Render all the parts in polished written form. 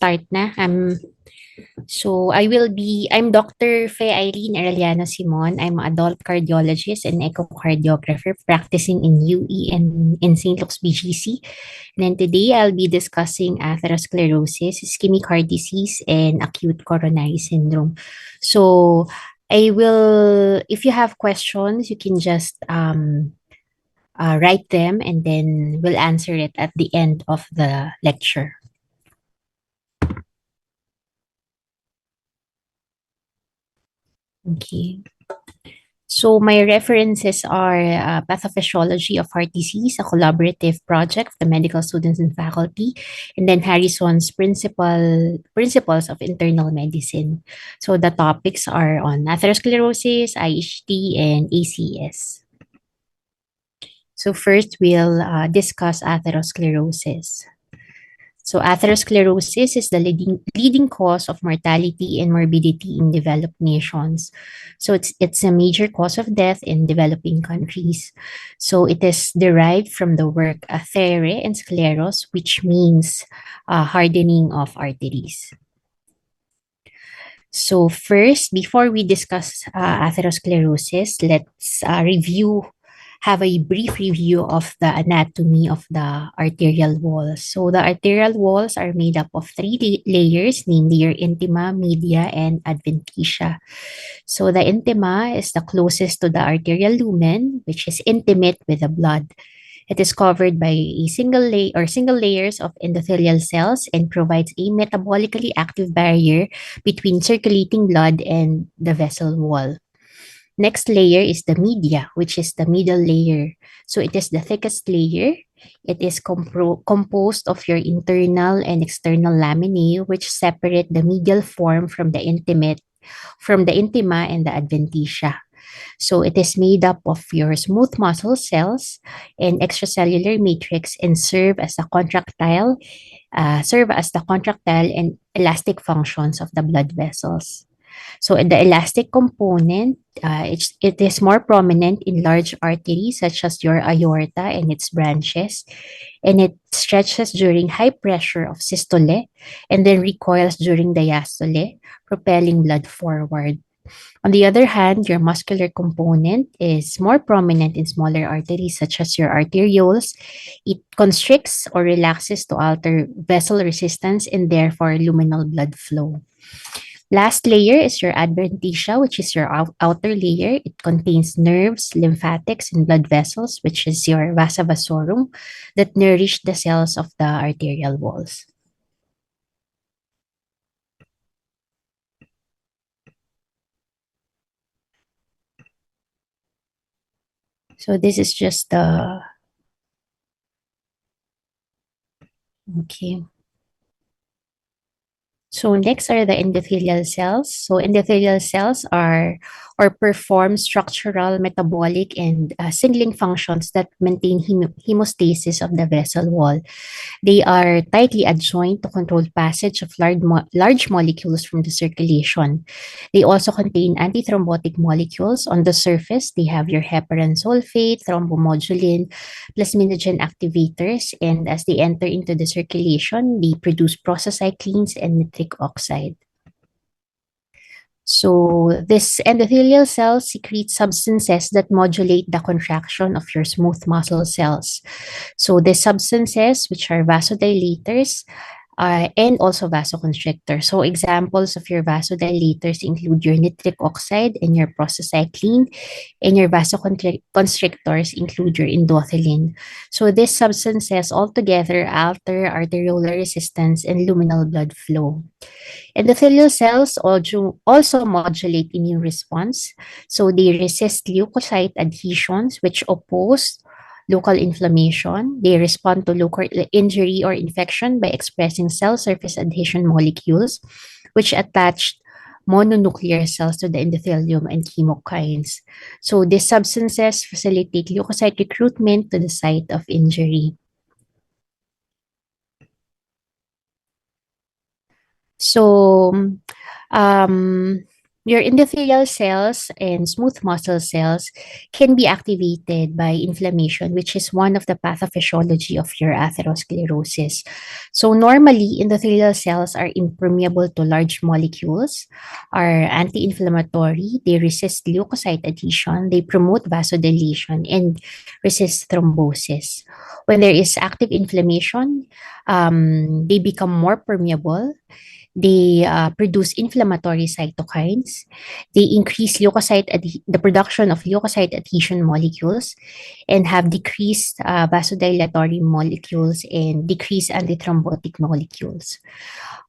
start na. I'm Dr. Fe Irene Arellano Simon. I'm an adult cardiologist and echocardiographer practicing in UE and in St. Luke's BGC. And then today I'll be discussing atherosclerosis, ischemic heart disease, and acute coronary syndrome. So if you have questions, you can just write them and then we'll answer it at the end of the lecture. Okay. So my references are Pathophysiology of Heart Disease, a collaborative project of the medical students and faculty, and then Harrison's Principles of Internal Medicine. So the topics are on atherosclerosis, IHT, and ACS. So first, we'll discuss atherosclerosis. So atherosclerosis is the leading cause of mortality and morbidity in developed nations. So it's a major cause of death in developing countries. So it is derived from the word athere and scleros, which means hardening of arteries. So first, before we discuss atherosclerosis, let's have a brief review of the anatomy of the arterial walls. So the arterial walls are made up of three layers, namely your intima, media, and adventitia. So the intima is the closest to the arterial lumen, which is intimate with the blood. It is covered by a single layers of endothelial cells and provides a metabolically active barrier between circulating blood and the vessel wall. Next layer is the media, which is the middle layer. So it is the thickest layer. It is composed of your internal and external laminae, which separate the medial form from the intima and the adventitia. So it is made up of your smooth muscle cells and extracellular matrix and serve as the contractile and elastic functions of the blood vessels. So the elastic component, it is more prominent in large arteries such as your aorta and its branches, and it stretches during high pressure of systole and then recoils during diastole, propelling blood forward. On the other hand, your muscular component is more prominent in smaller arteries such as your arterioles. It constricts or relaxes to alter vessel resistance and therefore luminal blood flow. Last layer is your adventitia, which is your outer layer. It contains nerves, lymphatics, and blood vessels, which is your vasa vasorum, that nourish the cells of the arterial walls. So this is just the okay. So next are the endothelial cells. So endothelial cells are or perform structural, metabolic, and signaling functions that maintain hemostasis of the vessel wall. They are tightly adjoined to control passage of large molecules from the circulation. They also contain antithrombotic molecules. On the surface, they have your heparan sulfate, thrombomodulin, plasminogen activators, and as they enter into the circulation, they produce prostacyclines and nitric oxide. So this endothelial cells secrete substances that modulate the contraction of your smooth muscle cells. So the substances, which are vasodilators, and also vasoconstrictors. So examples of your vasodilators include your nitric oxide and your prostacyclin, and your vasoconstrictors include your endothelin. So these substances altogether alter arteriolar resistance and luminal blood flow. Endothelial cells also modulate immune response. So they resist leukocyte adhesions, which oppose local inflammation. They respond to local injury or infection by expressing cell surface adhesion molecules, which attach mononuclear cells to the endothelium and chemokines. So these substances facilitate leukocyte recruitment to the site of injury. So, um, Your endothelial cells and smooth muscle cells can be activated by inflammation, which is one of the pathophysiology of your atherosclerosis. So normally, endothelial cells are impermeable to large molecules, are anti-inflammatory, they resist leukocyte adhesion, they promote vasodilation, and resist thrombosis. When there is active inflammation, they become more permeable. They produce inflammatory cytokines. They increase the production of leukocyte adhesion molecules and have decreased vasodilatory molecules and decreased antithrombotic molecules.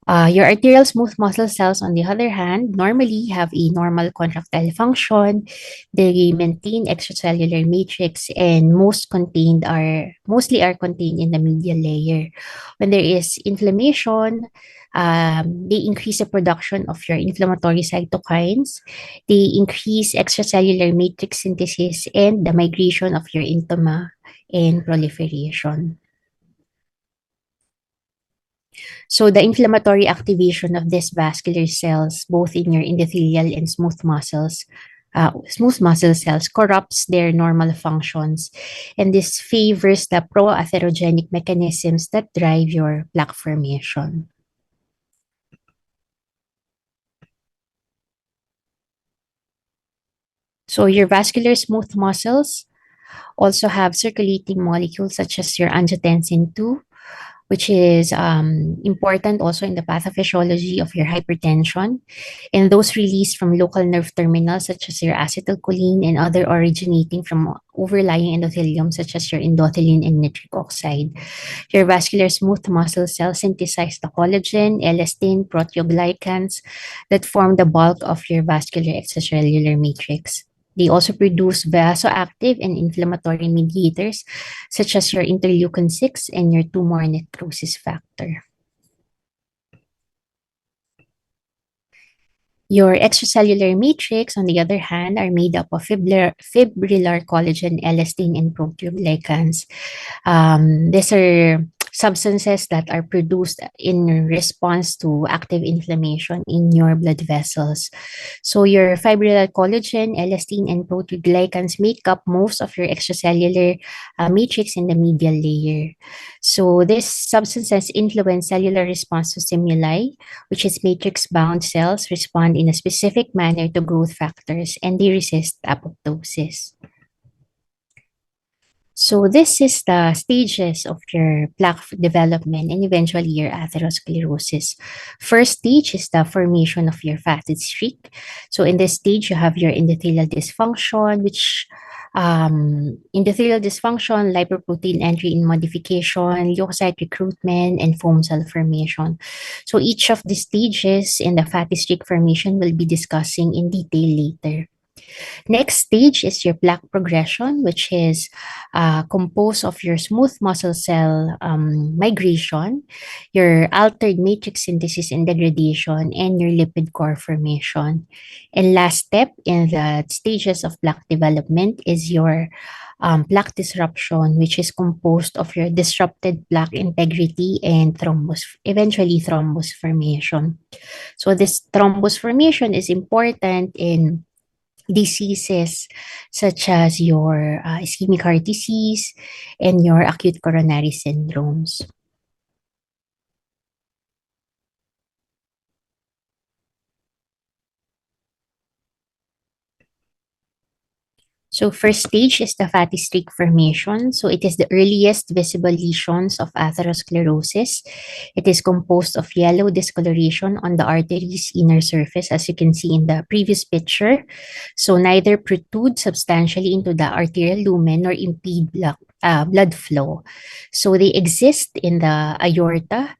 Your arterial smooth muscle cells, on the other hand, normally have a normal contractile function. They maintain extracellular matrix and mostly are contained in the medial layer. When there is inflammation, they increase the production of your inflammatory cytokines. They increase extracellular matrix synthesis and the migration of your intima and proliferation. So the inflammatory activation of these vascular cells, both in your endothelial and smooth muscle cells, corrupts their normal functions, and this favors the pro-atherogenic mechanisms that drive your plaque formation. So your vascular smooth muscles also have circulating molecules such as your angiotensin 2, which is important also in the pathophysiology of your hypertension, and those released from local nerve terminals such as your acetylcholine and other originating from overlying endothelium such as your endothelin and nitric oxide. Your vascular smooth muscle cells synthesize the collagen, elastin, proteoglycans that form the bulk of your vascular extracellular matrix. They also produce vasoactive and inflammatory mediators such as your interleukin 6 and your tumor necrosis factor. Your extracellular matrix, on the other hand, are made up of fibrillar collagen, elastin, and proteoglycans. These are substances that are produced in response to active inflammation in your blood vessels. So your fibrillar collagen, elastin, and proteoglycans make up most of your extracellular matrix in the medial layer. So these substances influence cellular response to stimuli, which is matrix-bound cells respond in a specific manner to growth factors, and they resist apoptosis. So this is the stages of your plaque development and eventually your atherosclerosis. First stage is the formation of your fatty streak. So in this stage, you have your endothelial dysfunction, which endothelial dysfunction, lipoprotein entry in modification, leukocyte recruitment, and foam cell formation. So each of the stages in the fatty streak formation will be discussing in detail later. Next stage is your plaque progression, which is composed of your smooth muscle cell migration, your altered matrix synthesis and degradation, and your lipid core formation. And last step in the stages of plaque development is your plaque disruption, which is composed of your disrupted plaque integrity and eventually thrombus formation. So this thrombus formation is important in diseases such as your ischemic heart disease and your acute coronary syndromes. So first stage is the fatty streak formation. So it is the earliest visible lesions of atherosclerosis. It is composed of yellow discoloration on the artery's inner surface, as you can see in the previous picture. So neither protrude substantially into the arterial lumen nor impede blood flow. So they exist in the aorta,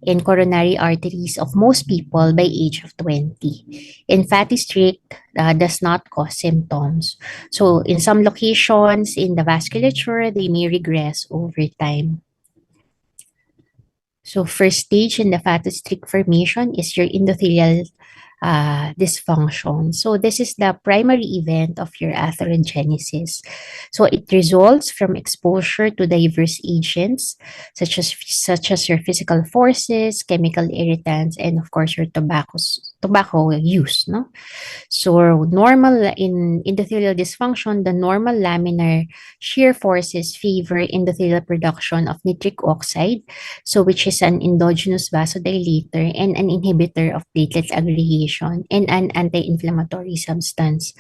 in coronary arteries of most people by age of 20. And fatty streak does not cause symptoms. So in some locations in the vasculature, they may regress over time. So first stage in the fatty streak formation is your endothelial dysfunction. So this is the primary event of your atherogenesis. So it results from exposure to diverse agents such as your physical forces, chemical irritants, and of course your tobacco use, no? So normal in endothelial dysfunction, the normal laminar shear forces favor endothelial production of nitric oxide, so which is an endogenous vasodilator and an inhibitor of platelet aggregation and an anti-inflammatory substance.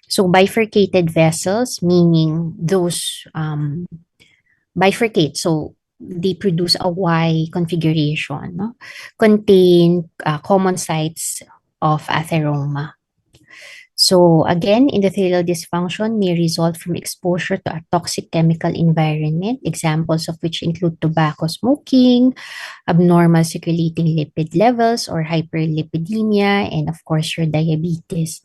So bifurcated vessels, meaning those bifurcate, so they produce a Y configuration, no? Contain common sites of atheroma. So again, endothelial dysfunction may result from exposure to a toxic chemical environment, examples of which include tobacco smoking, abnormal circulating lipid levels or hyperlipidemia, and of course your diabetes.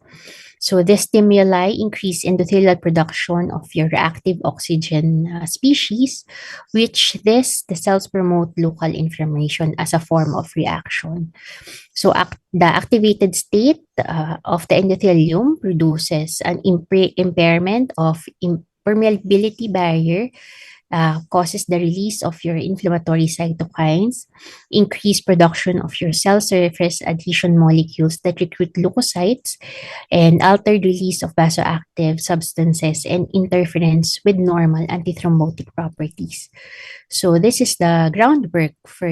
So this stimuli increase endothelial production of your reactive oxygen species, which the cells promote local inflammation as a form of reaction. So the activated state of the endothelium produces an impairment of permeability barrier, causes the release of your inflammatory cytokines, increase production of your cell surface adhesion molecules that recruit leukocytes, and altered release of vasoactive substances and interference with normal antithrombotic properties. So this is the groundwork for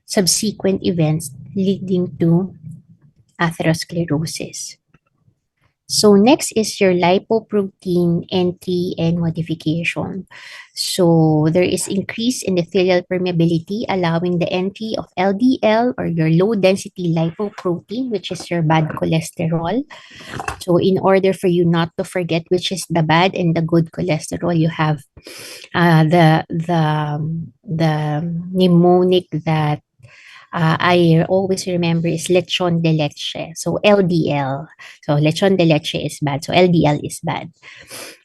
subsequent events leading to atherosclerosis. So next is your lipoprotein entry and modification. So there is increase in endothelial permeability, allowing the entry of LDL or your low density lipoprotein, which is your bad cholesterol. So in order for you not to forget which is the bad and the good cholesterol, you have the mnemonic that I always remember is lechon de leche. So LDL. So lechon de leche is bad. So LDL is bad.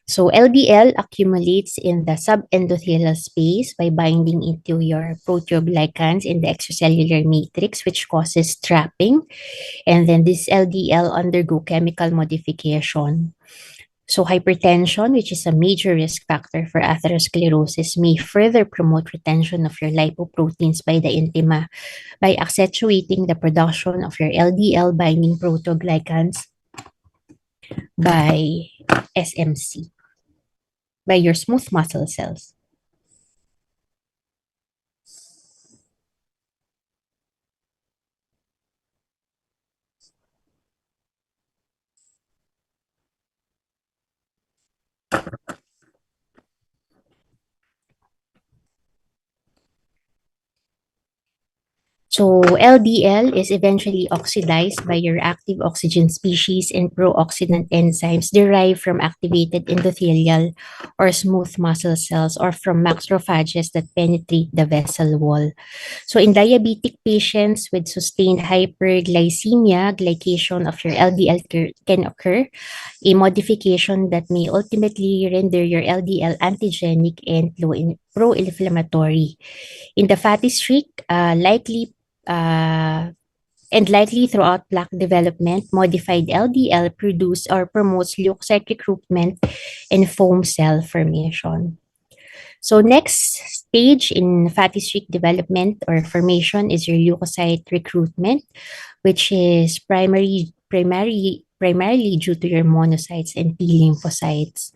So LDL accumulates in the subendothelial space by binding into your proteoglycans in the extracellular matrix, which causes trapping. And then this LDL undergo chemical modification. So hypertension, which is a major risk factor for atherosclerosis, may further promote retention of your lipoproteins by the intima by accentuating the production of your LDL binding proteoglycans by SMC, by your smooth muscle cells. So LDL is eventually oxidized by your active oxygen species and pro-oxidant enzymes derived from activated endothelial or smooth muscle cells or from macrophages that penetrate the vessel wall. So in diabetic patients with sustained hyperglycemia, glycation of your LDL can occur, a modification that may ultimately render your LDL antigenic and pro-inflammatory. In the fatty streak, uh, likely throughout plaque development, modified LDL produce or promotes leukocyte recruitment and foam cell formation. So next stage in fatty streak development or formation is your leukocyte recruitment, which is primarily due to your monocytes and T lymphocytes.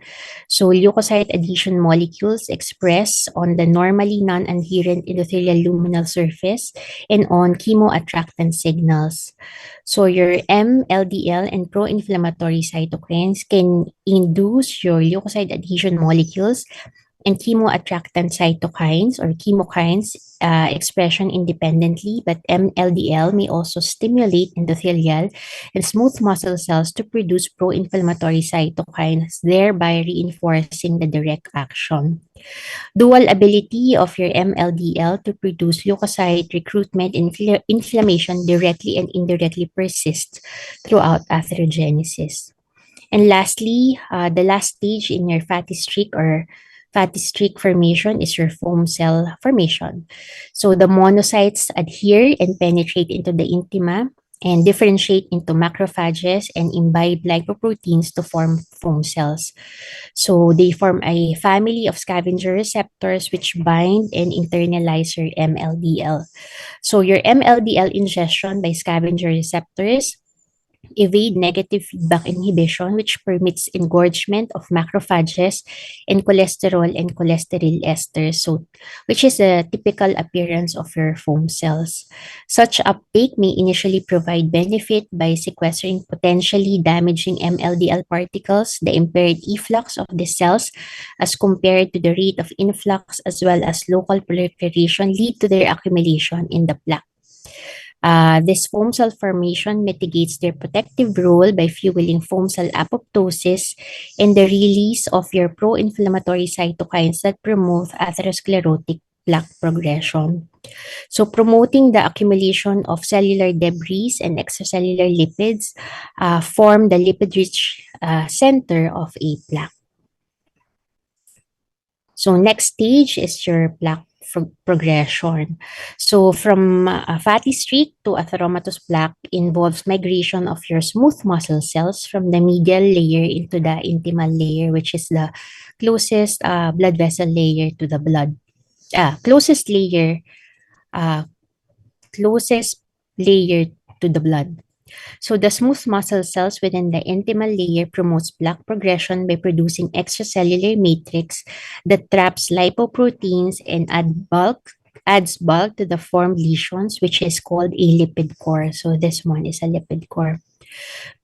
So leukocyte adhesion molecules express on the normally non-adherent endothelial luminal surface and on chemoattractant signals. So your MLDL and pro-inflammatory cytokines can induce your leukocyte adhesion molecules and chemoattractant cytokines or chemokines expression independently, but MLDL may also stimulate endothelial and smooth muscle cells to produce pro-inflammatory cytokines, thereby reinforcing the direct action. Dual ability of your MLDL to produce leukocyte recruitment and inflammation directly and indirectly persists throughout atherogenesis. And lastly, the last stage in your fatty streak or fatty streak formation is your foam cell formation. So the monocytes adhere and penetrate into the intima and differentiate into macrophages and imbibe lipoproteins to form foam cells. So they form a family of scavenger receptors which bind and internalize your MLDL. So your MLDL ingestion by scavenger receptors evade negative feedback inhibition, which permits engorgement of macrophages and cholesterol esters, so which is a typical appearance of your foam cells. Such uptake may initially provide benefit by sequestering potentially damaging MLDL particles, the impaired efflux of the cells as compared to the rate of influx as well as local proliferation lead to their accumulation in the plaque. This foam cell formation mitigates their protective role by fueling foam cell apoptosis and the release of your pro-inflammatory cytokines that promote atherosclerotic plaque progression. So promoting the accumulation of cellular debris and extracellular lipids form the lipid-rich center of a plaque. So next stage is your plaque progression. So from a fatty streak to atheromatous plaque involves migration of your smooth muscle cells from the medial layer into the intimal layer, which is the closest blood vessel layer to the blood. Closest layer, uh, closest layer to the blood. So the smooth muscle cells within the intimal layer promotes plaque progression by producing extracellular matrix that traps lipoproteins and adds bulk to the formed lesions, which is called a lipid core. So this one is a lipid core.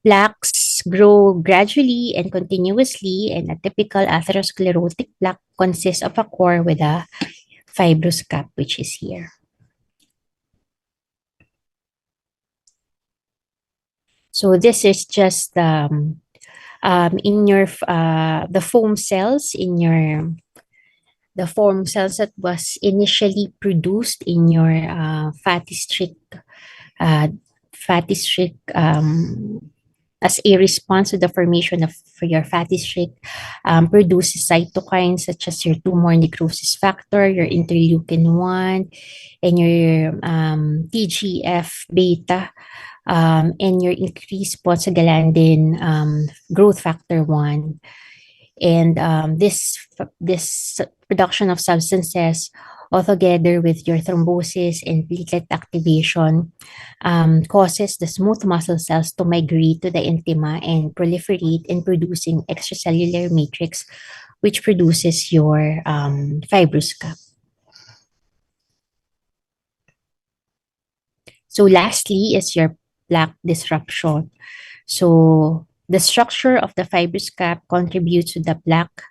Plaques grow gradually and continuously, and a typical atherosclerotic plaque consists of a core with a fibrous cap, which is here. So this is just in your the foam cells in your the foam cells that was initially produced in your uh, fatty streak as a response to the formation of your fatty streak produces cytokines such as your tumor necrosis factor, your interleukin 1, and your TGF beta, and your increased prostaglandin growth factor 1. And this production of substances altogether with your thrombosis and platelet activation causes the smooth muscle cells to migrate to the intima and proliferate in producing extracellular matrix, which produces your fibrous cap. So lastly is your plaque disruption. So the structure of the fibrous cap contributes to the plaque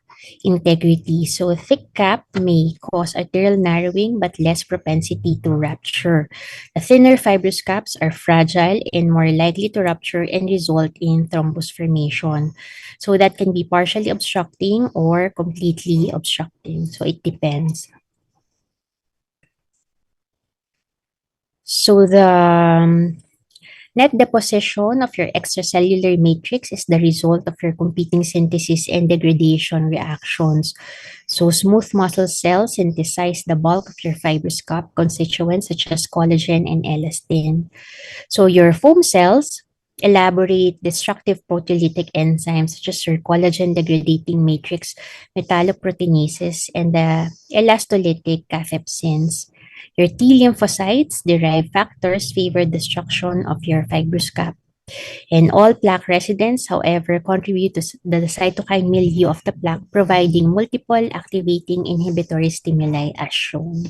integrity. So a thick cap may cause arterial narrowing but less propensity to rupture. The thinner fibrous caps are fragile and more likely to rupture and result in thrombus formation. So that can be partially obstructing or completely obstructing. So it depends. So the net deposition of your extracellular matrix is the result of your competing synthesis and degradation reactions. So smooth muscle cells synthesize the bulk of your fibrous cap constituents such as collagen and elastin. So your foam cells elaborate destructive proteolytic enzymes such as your collagen degrading matrix metalloproteinases and the elastolytic cathepsins. Your T lymphocytes derived factors favor destruction of your fibrous cap. And all plaque residents, however, contribute to the cytokine milieu of the plaque, providing multiple activating inhibitory stimuli as shown.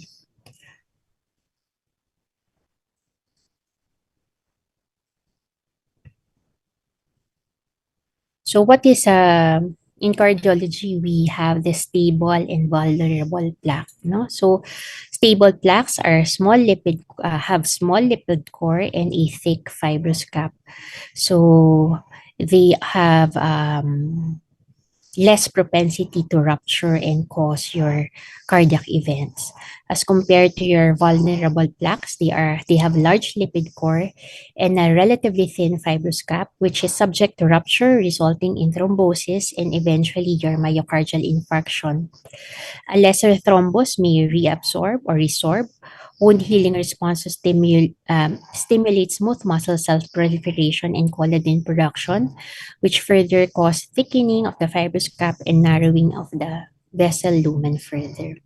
So what is in cardiology we have the stable and vulnerable plaque, no? So stable plaques are have small lipid core and a thick fibrous cap. So they have less propensity to rupture and cause your cardiac events. As compared to your vulnerable plaques, they have large lipid core and a relatively thin fibrous cap, which is subject to rupture, resulting in thrombosis and eventually your myocardial infarction. A lesser thrombus may reabsorb or resorb, Wound healing response to stimulate smooth muscle cell proliferation and collagen production, which further cause thickening of the fibrous cap and narrowing of the vessel lumen further.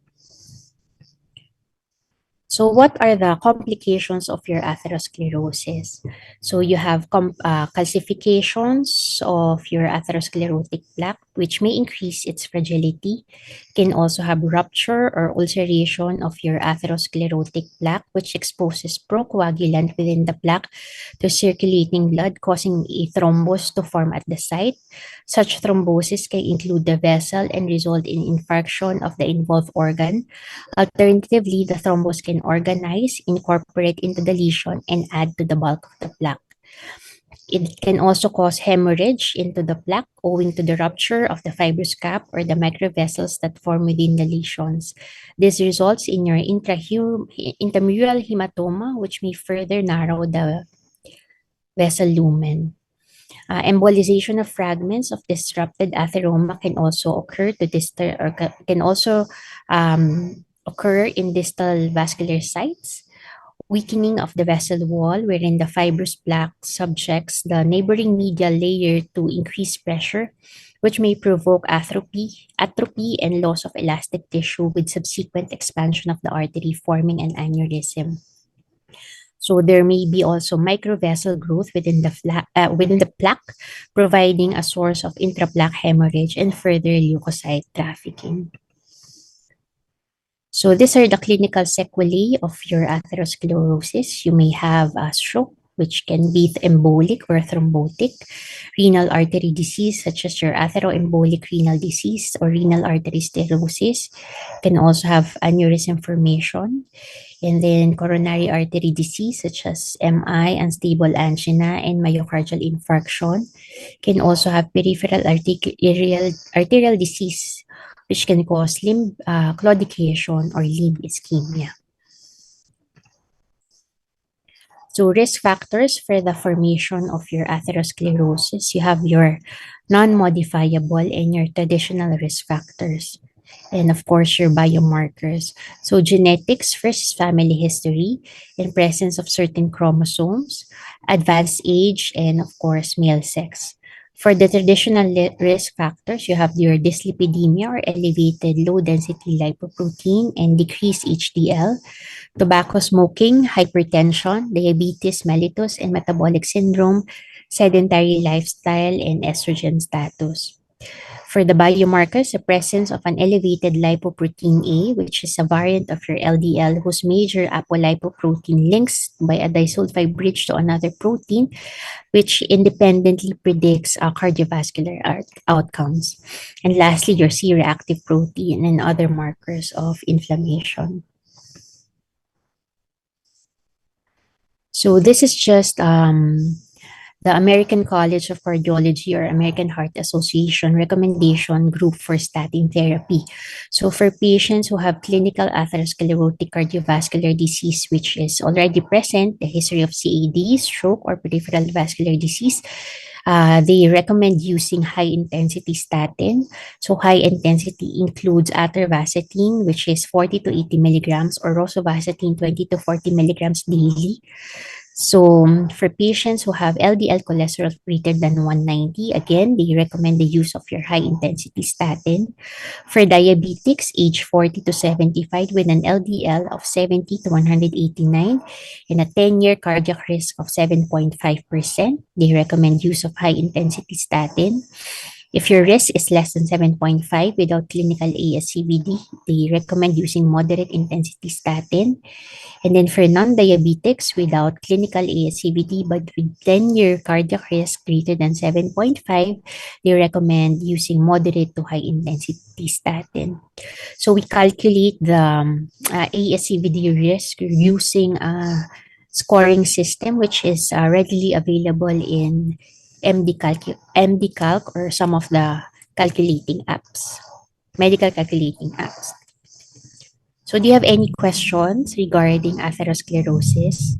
So what are the complications of your atherosclerosis? So you have calcifications of your atherosclerotic plaque, which may increase its fragility. Can also have rupture or ulceration of your atherosclerotic plaque, which exposes procoagulant within the plaque to circulating blood, causing a thrombus to form at the site. Such thrombosis can include the vessel and result in infarction of the involved organ. Alternatively, the thrombus can organize, incorporate into the lesion, and add to the bulk of the plaque. It can also cause hemorrhage into the plaque owing to the rupture of the fibrous cap or the microvessels that form within the lesions. This results in your intramural hematoma, which may further narrow the vessel lumen. Embolization of fragments of disrupted atheroma can also occur to distal or can also occur in distal vascular sites. Weakening of the vessel wall, wherein the fibrous plaque subjects the neighboring medial layer to increased pressure, which may provoke atrophy and loss of elastic tissue with subsequent expansion of the artery, forming an aneurysm. So there may be also microvessel growth within the plaque, providing a source of intraplaque hemorrhage and further leukocyte trafficking. So these are the clinical sequelae of your atherosclerosis. You may have a stroke, which can be embolic or thrombotic, renal artery disease such as your atheroembolic renal disease or renal artery stenosis, can also have aneurysm formation, and then coronary artery disease such as MI, unstable angina, and myocardial infarction. Can also have peripheral arterial disease, which can cause limb claudication or limb ischemia. So risk factors for the formation of your atherosclerosis, you have your non-modifiable and your traditional risk factors. And of course, your biomarkers. So genetics, first family history, and presence of certain chromosomes, advanced age, and of course, male sex. For the traditional risk factors, you have your dyslipidemia or elevated low-density lipoprotein and decreased HDL, tobacco smoking, hypertension, diabetes mellitus and metabolic syndrome, sedentary lifestyle, and estrogen status. For the biomarkers, the presence of an elevated lipoprotein A, which is a variant of your LDL whose major apolipoprotein links by a disulfide bridge to another protein, which independently predicts cardiovascular outcomes. And lastly, your C-reactive protein and other markers of inflammation. So this is just the American College of Cardiology or American Heart Association recommendation group for statin therapy. So for patients who have clinical atherosclerotic cardiovascular disease, which is already present, the history of CAD, stroke, or peripheral vascular disease, they recommend using high-intensity statin. So high-intensity includes atorvastatin, which is 40 to 80 milligrams, or rosuvastatin, 20 to 40 milligrams daily. So for patients who have LDL cholesterol greater than 190, again, they recommend the use of your high-intensity statin. For diabetics, age 40 to 75 with an LDL of 70 to 189 and a 10-year cardiac risk of 7.5%, they recommend use of high-intensity statin. If your risk is less than 7.5 without clinical ASCVD, they recommend using moderate intensity statin. And then for non-diabetics without clinical ASCVD but with 10-year cardiac risk greater than 7.5, they recommend using moderate to high intensity statin. So we calculate the ASCVD risk using a scoring system which is readily available in MD Calc or some of the calculating apps, medical calculating apps. So do you have any questions regarding atherosclerosis?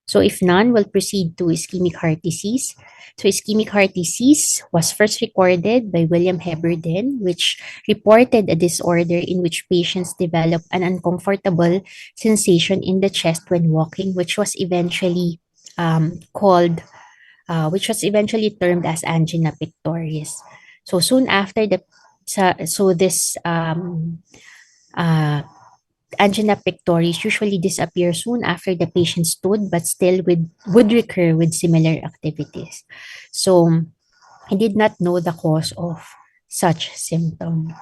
So if none, we'll proceed to ischemic heart disease. So ischemic heart disease was first recorded by William Heberden, which reported a disorder in which patients develop an uncomfortable sensation in the chest when walking, called, which was eventually termed as angina pectoris. So soon after this uh, angina pectoris usually disappears soon after the patient stood, but still would recur with similar activities. So I did not know the cause of such symptom.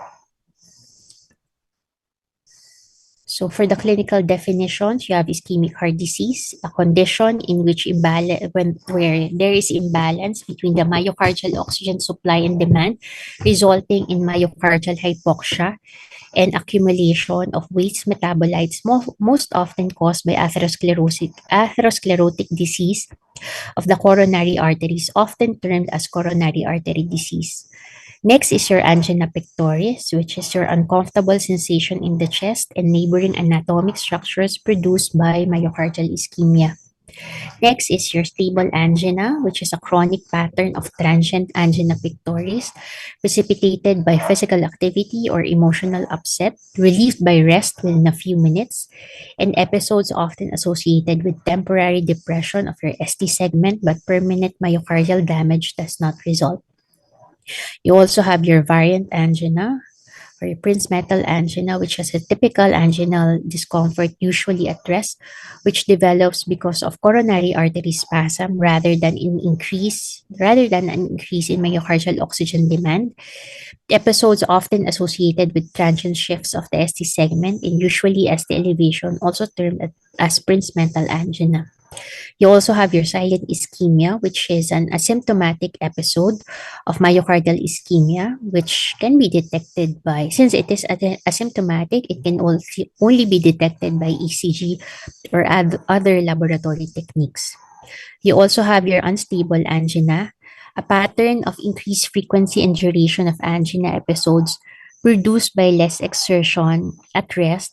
So for the clinical definitions, you have ischemic heart disease, a condition in which where there is imbalance between the myocardial oxygen supply and demand, resulting in myocardial hypoxia and accumulation of waste metabolites, most often caused by atherosclerotic disease of the coronary arteries, often termed as coronary artery disease. Next is your angina pectoris, which is your uncomfortable sensation in the chest and neighboring anatomic structures produced by myocardial ischemia. Next is your stable angina, which is a chronic pattern of transient angina pectoris precipitated by physical activity or emotional upset, relieved by rest within a few minutes, and episodes often associated with temporary depression of your ST segment, but permanent myocardial damage does not result. You also have your variant angina, or your Prinzmetal angina, which has a typical anginal discomfort usually at rest, which develops because of coronary artery spasm rather than an increase in myocardial oxygen demand. Episodes often associated with transient shifts of the ST segment and usually ST elevation, also termed as Prinzmetal angina. You also have your silent ischemia, which is an asymptomatic episode of myocardial ischemia, which can be detected since it is asymptomatic, it can also only be detected by ECG or other laboratory techniques. You also have your unstable angina, a pattern of increased frequency and duration of angina episodes produced by less exertion at rest,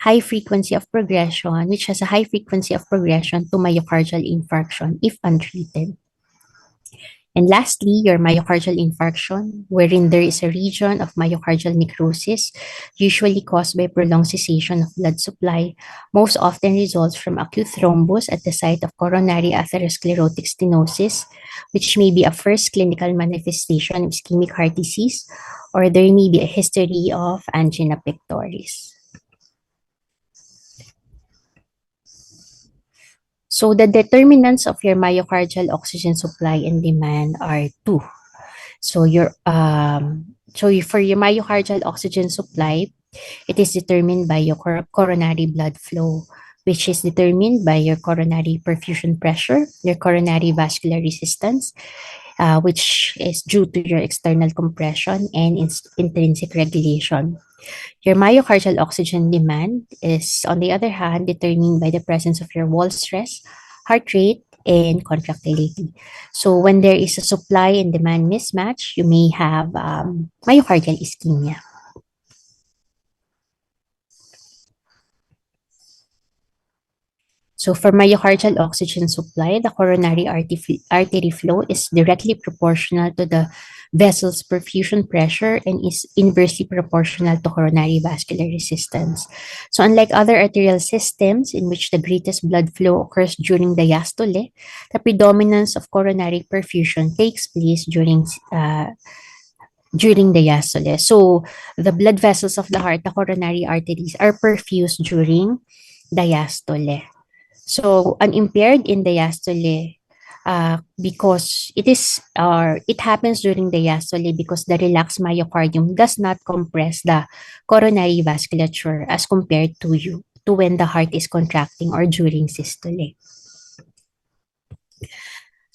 high frequency of progression, which has a high frequency of progression to myocardial infarction if untreated. And lastly, your myocardial infarction, wherein there is a region of myocardial necrosis, usually caused by prolonged cessation of blood supply, most often results from acute thrombus at the site of coronary atherosclerotic stenosis, which may be a first clinical manifestation of ischemic heart disease, or there may be a history of angina pectoris. So the determinants of your myocardial oxygen supply and demand are two. For your myocardial oxygen supply, it is determined by your coronary blood flow, which is determined by your coronary perfusion pressure, your coronary vascular resistance, which is due to your external compression and intrinsic regulation. Your myocardial oxygen demand is, on the other hand, determined by the presence of your wall stress, heart rate, and contractility. So when there is a supply and demand mismatch, you may have myocardial ischemia. So for myocardial oxygen supply, the coronary artery flow is directly proportional to the vessel's perfusion pressure and is inversely proportional to coronary vascular resistance. So unlike other arterial systems in which the greatest blood flow occurs during diastole, the predominance of coronary perfusion takes place during diastole. So the blood vessels of the heart, the coronary arteries, are perfused during diastole. So unimpaired in diastole, because it happens during diastole because the relaxed myocardium does not compress the coronary vasculature as compared to when the heart is contracting or during systole.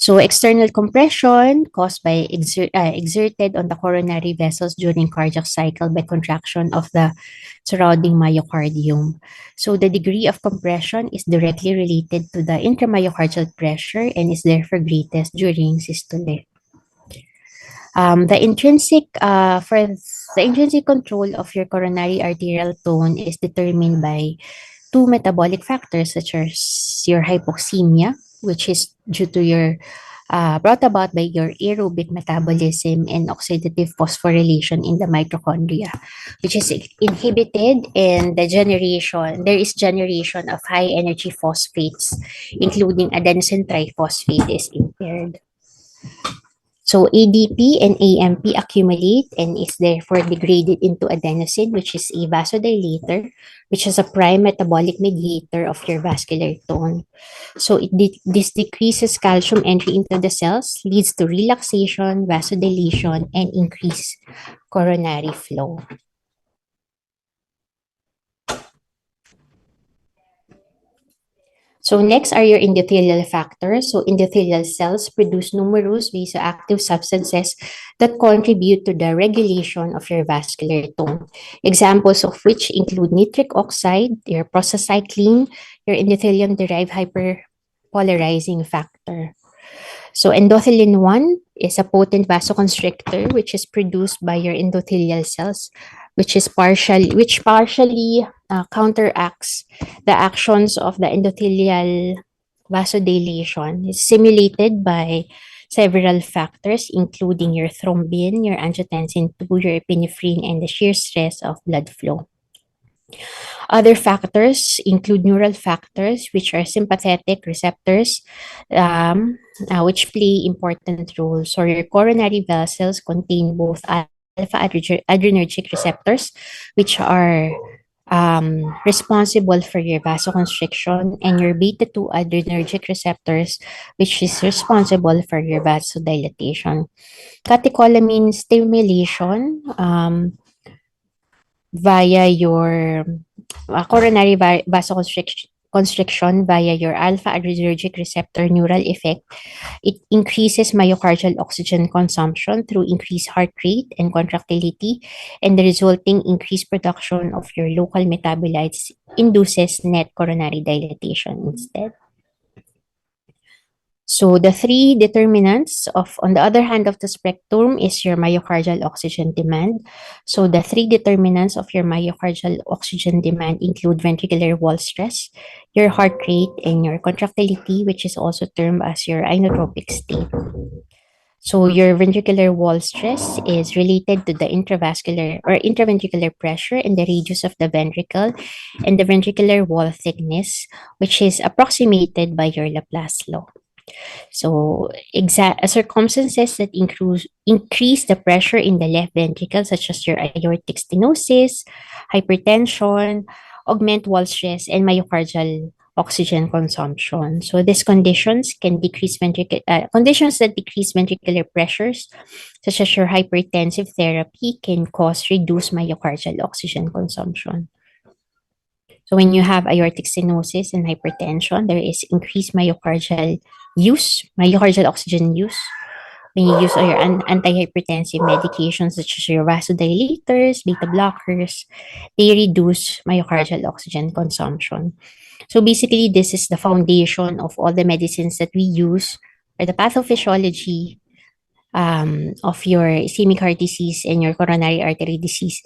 So external compression caused by exerted on the coronary vessels during cardiac cycle by contraction of the surrounding myocardium. So the degree of compression is directly related to the intramyocardial pressure and is therefore greatest during systole. The intrinsic control of your coronary arterial tone is determined by two metabolic factors such as your hypoxemia, which is due to your brought about by your aerobic metabolism and oxidative phosphorylation in the mitochondria, which is inhibited, and there is generation of high energy phosphates, including adenosine triphosphate is impaired. So ADP and AMP accumulate and is therefore degraded into adenosine, which is a vasodilator, which is a prime metabolic mediator of your vascular tone. So this decreases calcium entry into the cells, leads to relaxation, vasodilation, and increased coronary flow. So next are your endothelial factors. So endothelial cells produce numerous vasoactive substances that contribute to the regulation of your vascular tone. Examples of which include nitric oxide, your prostacyclin, your endothelium-derived hyperpolarizing factor. So endothelin 1 is a potent vasoconstrictor which is produced by your endothelial cells, which partially counteracts the actions of the endothelial vasodilation. It's simulated by several factors, including your thrombin, your angiotensin 2, your epinephrine, and the shear stress of blood flow. Other factors include neural factors, which are sympathetic receptors, which play important roles. So your coronary vessels contain both alpha adrenergic receptors, which are responsible for your vasoconstriction, and your beta 2 adrenergic receptors, which is responsible for your vasodilatation. Catecholamine stimulation via your coronary vasoconstriction via your alpha adrenergic receptor neural effect. It increases myocardial oxygen consumption through increased heart rate and contractility, and the resulting increased production of your local metabolites induces net coronary dilatation instead. So the three determinants on the other hand of the spectrum is your myocardial oxygen demand. So the three determinants of your myocardial oxygen demand include ventricular wall stress, your heart rate, and your contractility, which is also termed as your inotropic state. So your ventricular wall stress is related to the intravascular or intraventricular pressure in the radius of the ventricle and the ventricular wall thickness, which is approximated by your Laplace law. So circumstances that increase the pressure in the left ventricle, such as your aortic stenosis, hypertension, augment wall stress, and myocardial oxygen consumption. So these conditions can decrease conditions that decrease ventricular pressures, such as your hypertensive therapy, can cause reduced myocardial oxygen consumption. So when you have aortic stenosis and hypertension, there is increased myocardial oxygen use. When you use your antihypertensive medications such as your vasodilators, beta blockers, they reduce myocardial oxygen consumption. So basically, this is the foundation of all the medicines that we use, or the pathophysiology of your ischemic heart disease and your coronary artery disease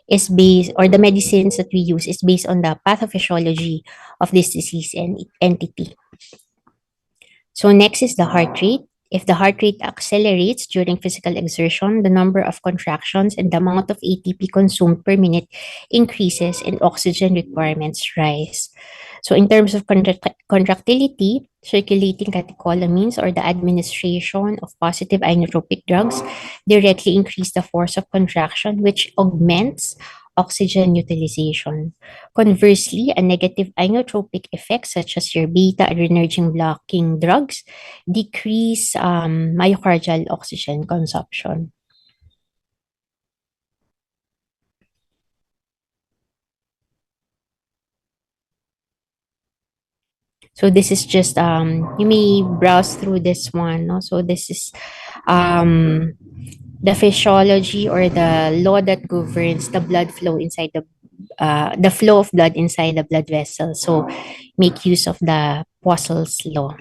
is based, or the medicines that we use is based on the pathophysiology of this disease and entity. So next is the heart rate. If the heart rate accelerates during physical exertion, the number of contractions and the amount of ATP consumed per minute increases and oxygen requirements rise. So in terms of contractility, circulating catecholamines or the administration of positive inotropic drugs directly increase the force of contraction, which augments oxygen utilization. Conversely, a negative inotropic effect, such as your beta adrenergic blocking drugs, decrease myocardial oxygen consumption. So this is just you may browse through this one. No? So this is the physiology or the law that governs the blood flow inside the flow of blood inside the blood vessel. So make use of the Possel's law.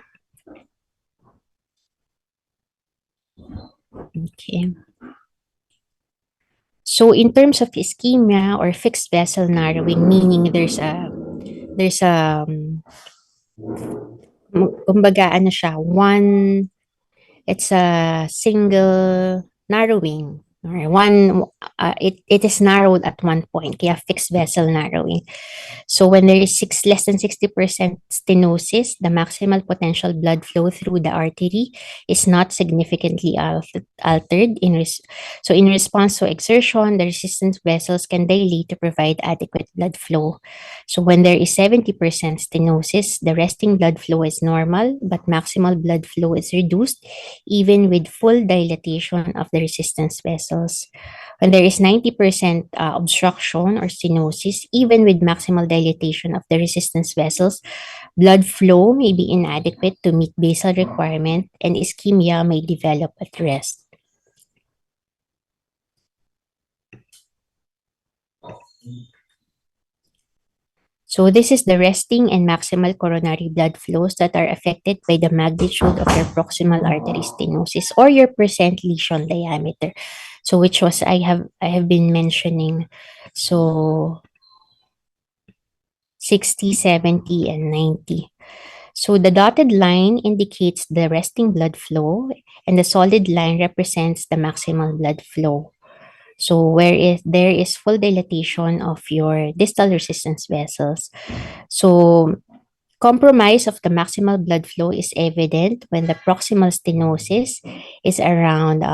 Okay. So in terms of ischemia or fixed vessel narrowing, meaning there's a there's kumbaga ano siya, it's a single narrowing. Or it is narrowed at one point, kaya fixed vessel narrowing. So when there is less than 60% stenosis, the maximal potential blood flow through the artery is not significantly altered. So in response to exertion, the resistant vessels can dilate to provide adequate blood flow. So when there is 70% stenosis, the resting blood flow is normal, but maximal blood flow is reduced even with full dilatation of the resistance vessels. When there is 90% obstruction or stenosis, even with maximal dilatation of the resistance vessels, blood flow may be inadequate to meet basal requirement and ischemia may develop at rest. So this is the resting and maximal coronary blood flows that are affected by the magnitude of your proximal artery stenosis or your percent lesion diameter. So which was I have been mentioning. So 60, 70, and 90. So the dotted line indicates the resting blood flow and the solid line represents the maximal blood flow. So where is there is full dilatation of your distal resistance vessels. So compromise of the maximal blood flow is evident when the proximal stenosis is around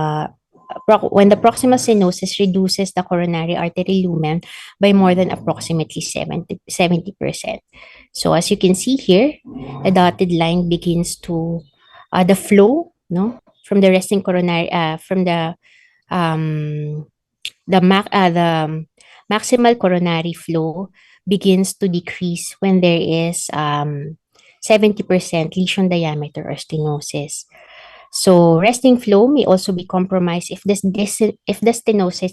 when the proximal stenosis reduces the coronary artery lumen by more than approximately 70%. So as you can see here, the dotted line begins to the flow, no, from the resting coronary from um the maximal coronary flow begins to decrease when there is 70% lesion diameter or stenosis. So resting flow may also be compromised if the stenosis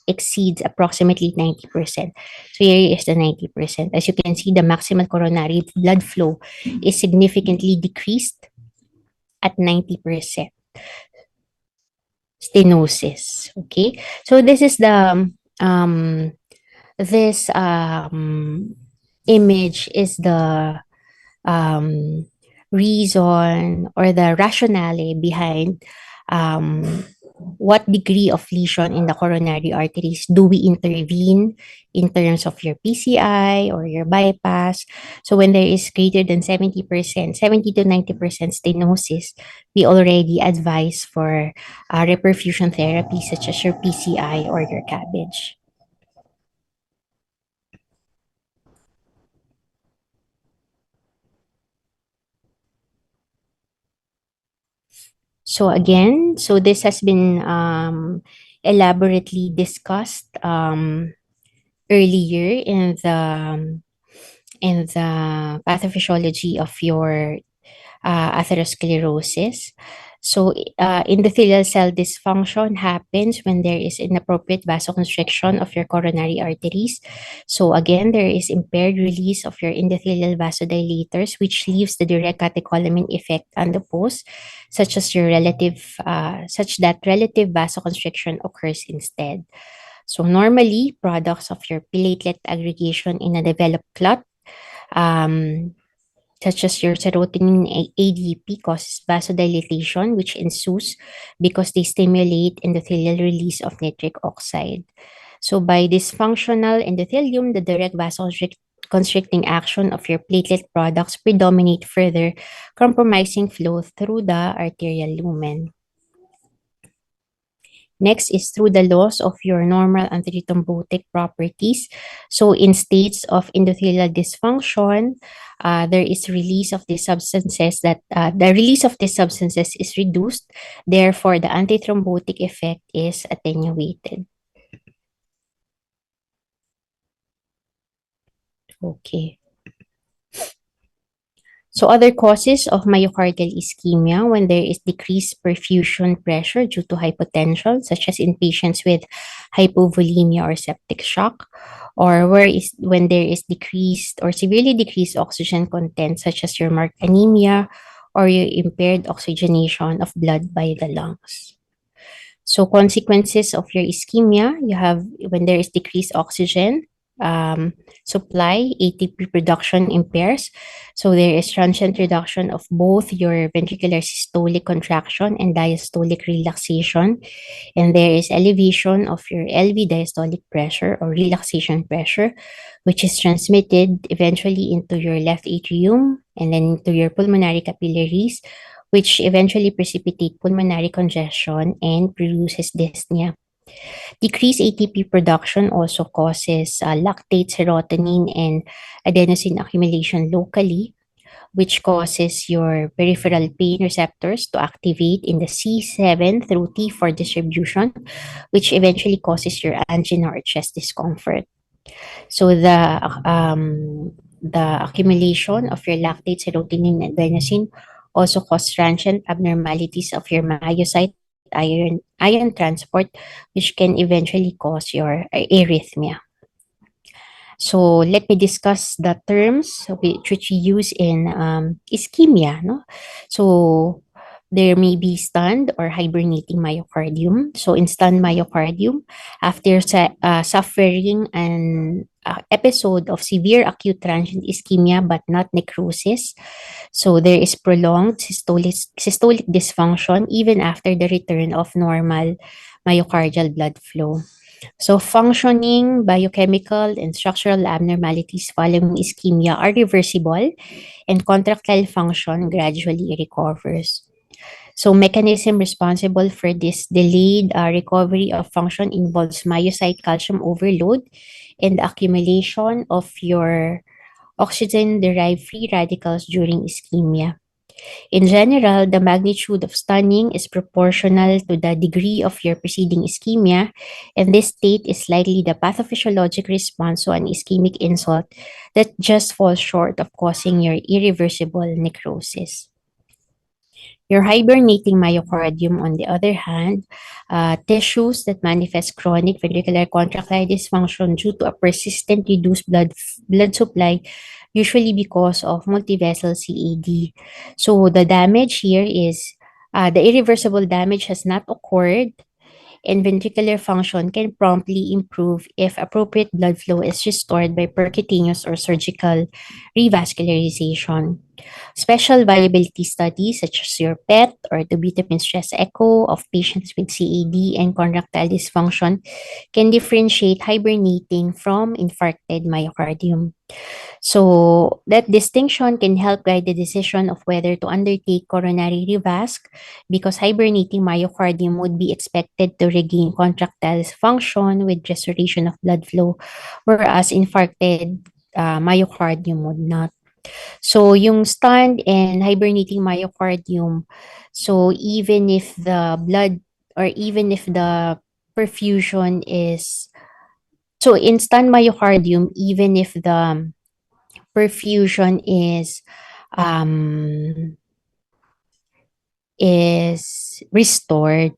exceeds approximately 90%. So here is the 90%. As you can see, the maximal coronary blood flow is significantly decreased at 90% stenosis. Okay, so um this image is the um, reason or the rationale behind um, what degree of lesion in the coronary arteries do we intervene in terms of your PCI or your bypass. So when there is greater than 70%, 70 to 90% stenosis, we already advise for reperfusion therapy such as your PCI or your cabbage. So again, so this has been elaborately discussed earlier in the pathophysiology of your atherosclerosis. So, endothelial cell dysfunction happens when there is inappropriate vasoconstriction of your coronary arteries. So, again, there is impaired release of your endothelial vasodilators, which leaves the direct catecholamine effect unopposed, such that relative vasoconstriction occurs instead. So, normally, products of your platelet aggregation in a developed clot um, such as your serotonin ADP causes vasodilation, which ensues because they stimulate endothelial release of nitric oxide. So by dysfunctional endothelium, the direct vasoconstricting action of your platelet products predominate further, compromising flow through the arterial lumen. Next is through the loss of your normal antithrombotic properties. So in states of endothelial dysfunction, there is release of these substances the release of these substances is reduced. Therefore, the antithrombotic effect is attenuated. Okay. So other causes of myocardial ischemia when there is decreased perfusion pressure due to hypotension, such as in patients with hypovolemia or septic shock, or when there is decreased or severely decreased oxygen content, such as your marked anemia or your impaired oxygenation of blood by the lungs. So consequences of your ischemia, you have when there is decreased oxygen, supply, ATP production impairs. So there is transient reduction of both your ventricular systolic contraction and diastolic relaxation. And there is elevation of your LV diastolic pressure or relaxation pressure, which is transmitted eventually into your left atrium and then into your pulmonary capillaries, which eventually precipitate pulmonary congestion and produces dyspnea. Decreased ATP production also causes lactate, serotonin, and adenosine accumulation locally, which causes your peripheral pain receptors to activate in the C7 through T4 distribution, which eventually causes your angina or chest discomfort. So the accumulation of your lactate, serotonin, and adenosine also cause transient abnormalities of your myocyte ion transport, which can eventually cause your arrhythmia. So let me discuss the terms which we use in ischemia. No? So there may be stunned or hibernating myocardium. So in stunned myocardium, after suffering an episode of severe acute transient ischemia but not necrosis, so there is prolonged systolic dysfunction even after the return of normal myocardial blood flow. So functioning, biochemical, and structural abnormalities following ischemia are reversible and contractile function gradually recovers. So mechanism responsible for this delayed recovery of function involves myocyte calcium overload and accumulation of your oxygen-derived free radicals during ischemia. In general, the magnitude of stunning is proportional to the degree of your preceding ischemia, and this state is likely the pathophysiologic response to an ischemic insult that just falls short of causing your irreversible necrosis. Your hibernating myocardium, on the other hand, tissues that manifest chronic ventricular contractile dysfunction due to a persistent reduced blood supply, usually because of multivessel CAD. So the damage here is the irreversible damage has not occurred, and ventricular function can promptly improve if appropriate blood flow is restored by percutaneous or surgical revascularization. Special viability studies such as your PET or the dobutamine stress echo of patients with CAD and contractile dysfunction can differentiate hibernating from infarcted myocardium. So that distinction can help guide the decision of whether to undertake coronary revasc because hibernating myocardium would be expected to regain contractile function with restoration of blood flow, whereas infarcted myocardium would not. So yung stunned and hibernating myocardium, so even if the blood or even if the perfusion is so in stunned myocardium, even if the perfusion um is restored,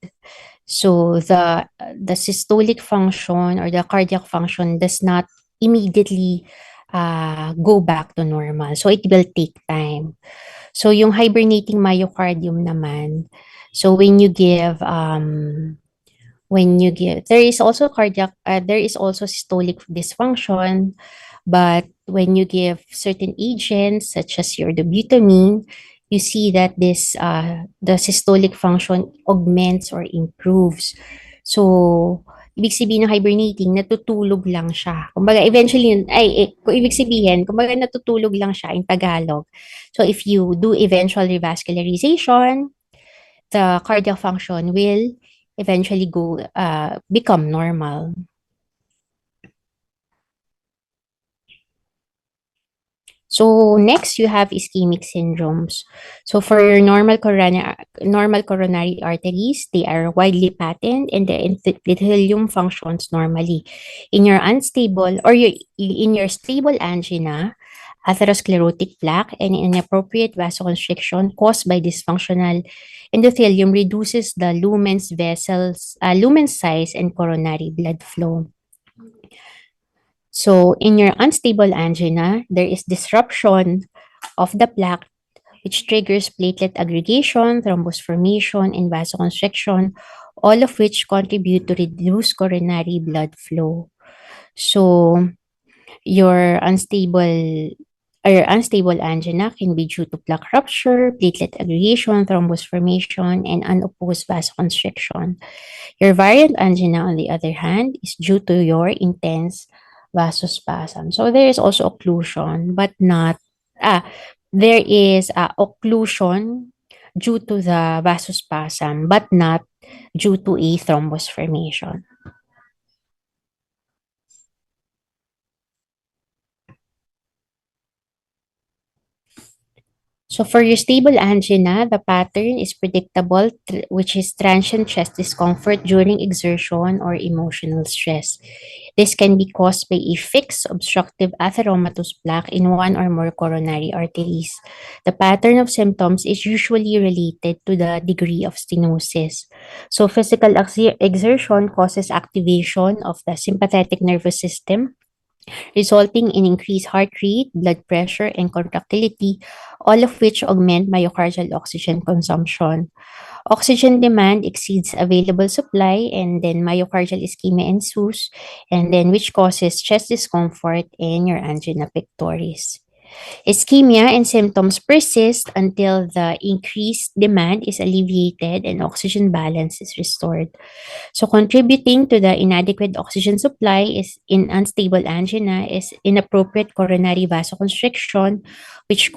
so the systolic function or the cardiac function does not immediately go back to normal, so it will take time. So yung hibernating myocardium naman, so when you give there is also there is also systolic dysfunction, but when you give certain agents such as your dobutamine, you see that the systolic function augments or improves. So ibig sabihin ng hibernating, natutulog lang siya. Kumbaga, eventually, kung ibig sabihin, kumbaga natutulog lang siya in Tagalog. So if you do eventual revascularization, the cardiac function will eventually become normal. So next, you have ischemic syndromes. So for your normal coronary arteries, they are widely patterned and the endothelium functions normally. In your unstable or in your stable angina, atherosclerotic plaque and inappropriate vasoconstriction caused by dysfunctional endothelium reduces the lumen size and coronary blood flow. So in your unstable angina, there is disruption of the plaque which triggers platelet aggregation, thrombus formation, and vasoconstriction, all of which contribute to reduced coronary blood flow. So Your unstable angina can be due to plaque rupture, platelet aggregation, thrombus formation, and unopposed vasoconstriction. Your variant angina, on the other hand, is due to your intense vasospasm. So there is also occlusion, but not, ah, there is occlusion due to the vasospasm, but not due to a thrombus formation. So for your stable angina, the pattern is predictable, which is transient chest discomfort during exertion or emotional stress. This can be caused by a fixed obstructive atheromatous plaque in one or more coronary arteries. The pattern of symptoms is usually related to the degree of stenosis. So physical exertion causes activation of the sympathetic nervous system, resulting in increased heart rate, blood pressure, and contractility, all of which augment myocardial oxygen consumption. Oxygen demand exceeds available supply, and then myocardial ischemia ensues, and then which causes chest discomfort and your angina pectoris. Ischemia and symptoms persist until the increased demand is alleviated and oxygen balance is restored. So contributing to the inadequate oxygen supply is in unstable angina is inappropriate coronary vasoconstriction, which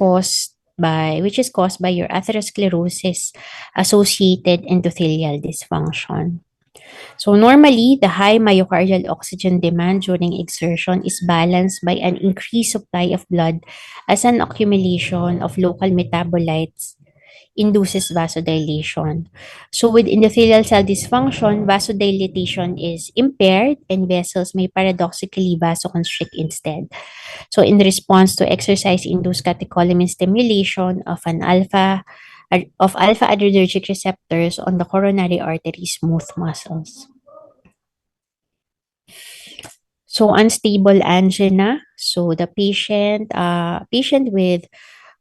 is caused by your atherosclerosis associated endothelial dysfunction. So normally, the high myocardial oxygen demand during exertion is balanced by an increased supply of blood as an accumulation of local metabolites induces vasodilation. So with endothelial cell dysfunction, vasodilation is impaired and vessels may paradoxically vasoconstrict instead. So in response to exercise-induced catecholamine stimulation of alpha adrenergic receptors on the coronary artery smooth muscles. So unstable angina. So the patient with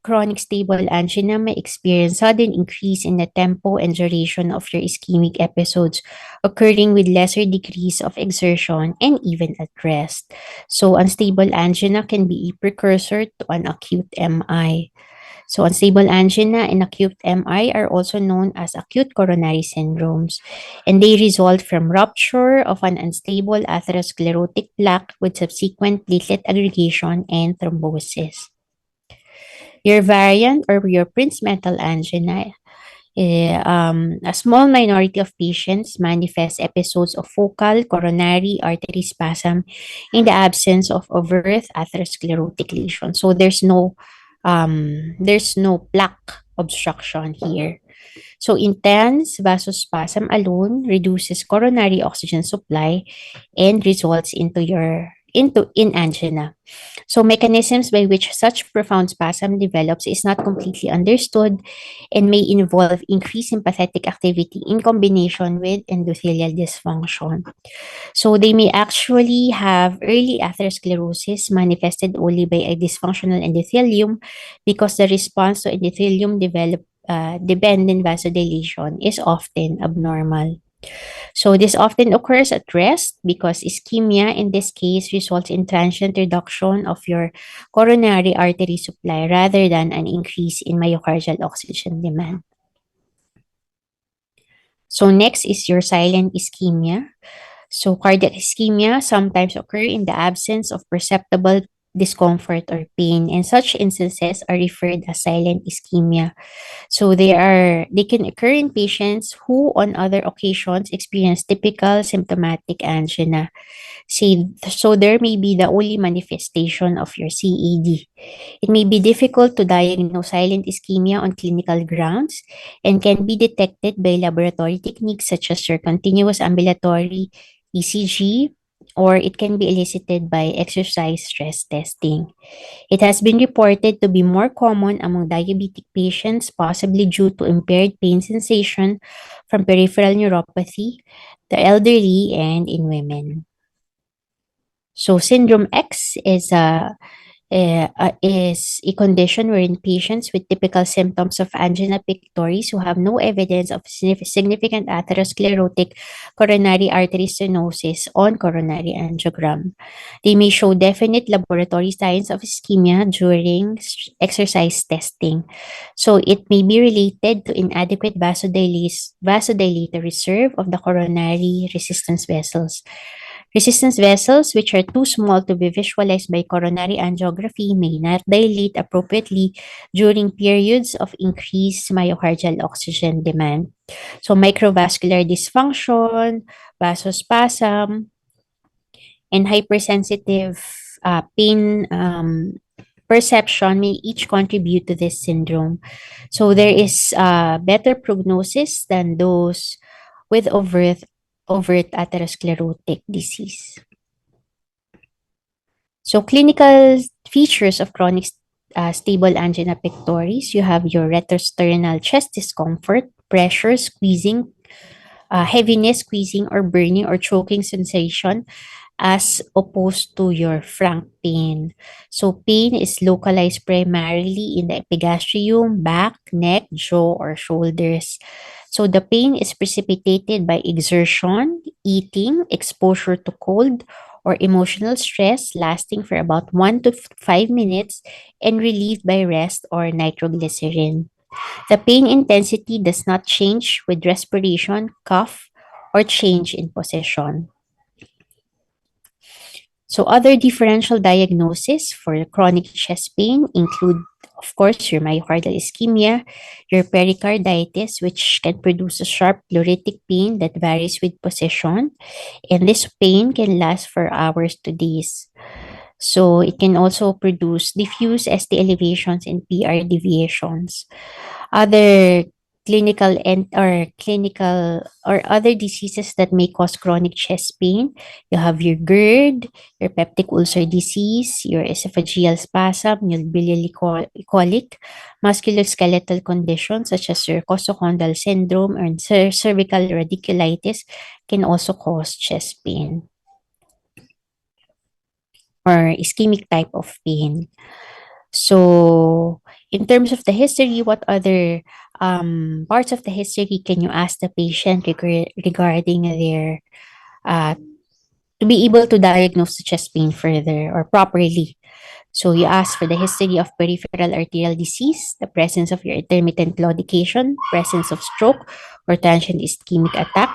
chronic stable angina may experience sudden increase in the tempo and duration of your ischemic episodes, occurring with lesser degrees of exertion and even at rest. So unstable angina can be a precursor to an acute MI. So unstable angina and acute MI are also known as acute coronary syndromes, and they result from rupture of an unstable atherosclerotic plaque with subsequent platelet aggregation and thrombosis. Your variant or your Prinzmetal angina, a small minority of patients manifest episodes of focal coronary artery spasm in the absence of overt atherosclerotic lesion. So there's no plaque obstruction here. So intense vasospasm alone reduces coronary oxygen supply and results in angina. So mechanisms by which such profound spasm develops is not completely understood and may involve increased sympathetic activity in combination with endothelial dysfunction. So they may actually have early atherosclerosis manifested only by a dysfunctional endothelium because the response to endothelium dependent vasodilation is often abnormal. So this often occurs at rest because ischemia in this case results in transient reduction of your coronary artery supply rather than an increase in myocardial oxygen demand. So next is your silent ischemia. So cardiac ischemia sometimes occur in the absence of perceptible discomfort or pain, and such instances are referred as silent ischemia. So they can occur in patients who on other occasions experience typical symptomatic angina. So there may be the only manifestation of your CAD. It may be difficult to diagnose silent ischemia on clinical grounds and can be detected by laboratory techniques such as your continuous ambulatory ECG, or it can be elicited by exercise stress testing. It has been reported to be more common among diabetic patients, possibly due to impaired pain sensation from peripheral neuropathy, the elderly, and in women. So syndrome X is a condition wherein patients with typical symptoms of angina pectoris who have no evidence of significant atherosclerotic coronary artery stenosis on coronary angiogram. They may show definite laboratory signs of ischemia during exercise testing. So it may be related to inadequate vasodilator reserve of the coronary resistance vessels. Resistance vessels, which are too small to be visualized by coronary angiography, may not dilate appropriately during periods of increased myocardial oxygen demand. So, microvascular dysfunction, vasospasm, and hypersensitive pain perception may each contribute to this syndrome. So, there is better prognosis than those with overt atherosclerotic disease. So clinical features of chronic stable angina pectoris, you have your retrosternal chest discomfort, pressure, squeezing, heaviness, squeezing, or burning or choking sensation as opposed to your frank pain. So pain is localized primarily in the epigastrium, back, neck, jaw, or shoulders. So the pain is precipitated by exertion, eating, exposure to cold, or emotional stress lasting for about 1 to 5 minutes and relieved by rest or nitroglycerin. The pain intensity does not change with respiration, cough, or change in position. So other differential diagnoses for chronic chest pain include, of course, your myocardial ischemia, your pericarditis, which can produce a sharp pleuritic pain that varies with position, and this pain can last for hours to days. So it can also produce diffuse ST elevations and PR deviations. Other clinical or other diseases that may cause chronic chest pain, you have your GERD, your peptic ulcer disease, your esophageal spasm, your biliary colic, musculoskeletal conditions such as your costochondral syndrome or cervical radiculitis can also cause chest pain or ischemic type of pain. So, in terms of the history, what other parts of the history can you ask the patient regarding their uh, to be able to diagnose the chest pain further or properly? So you ask for the history of peripheral arterial disease, the presence of your intermittent claudication, presence of stroke or transient ischemic attack.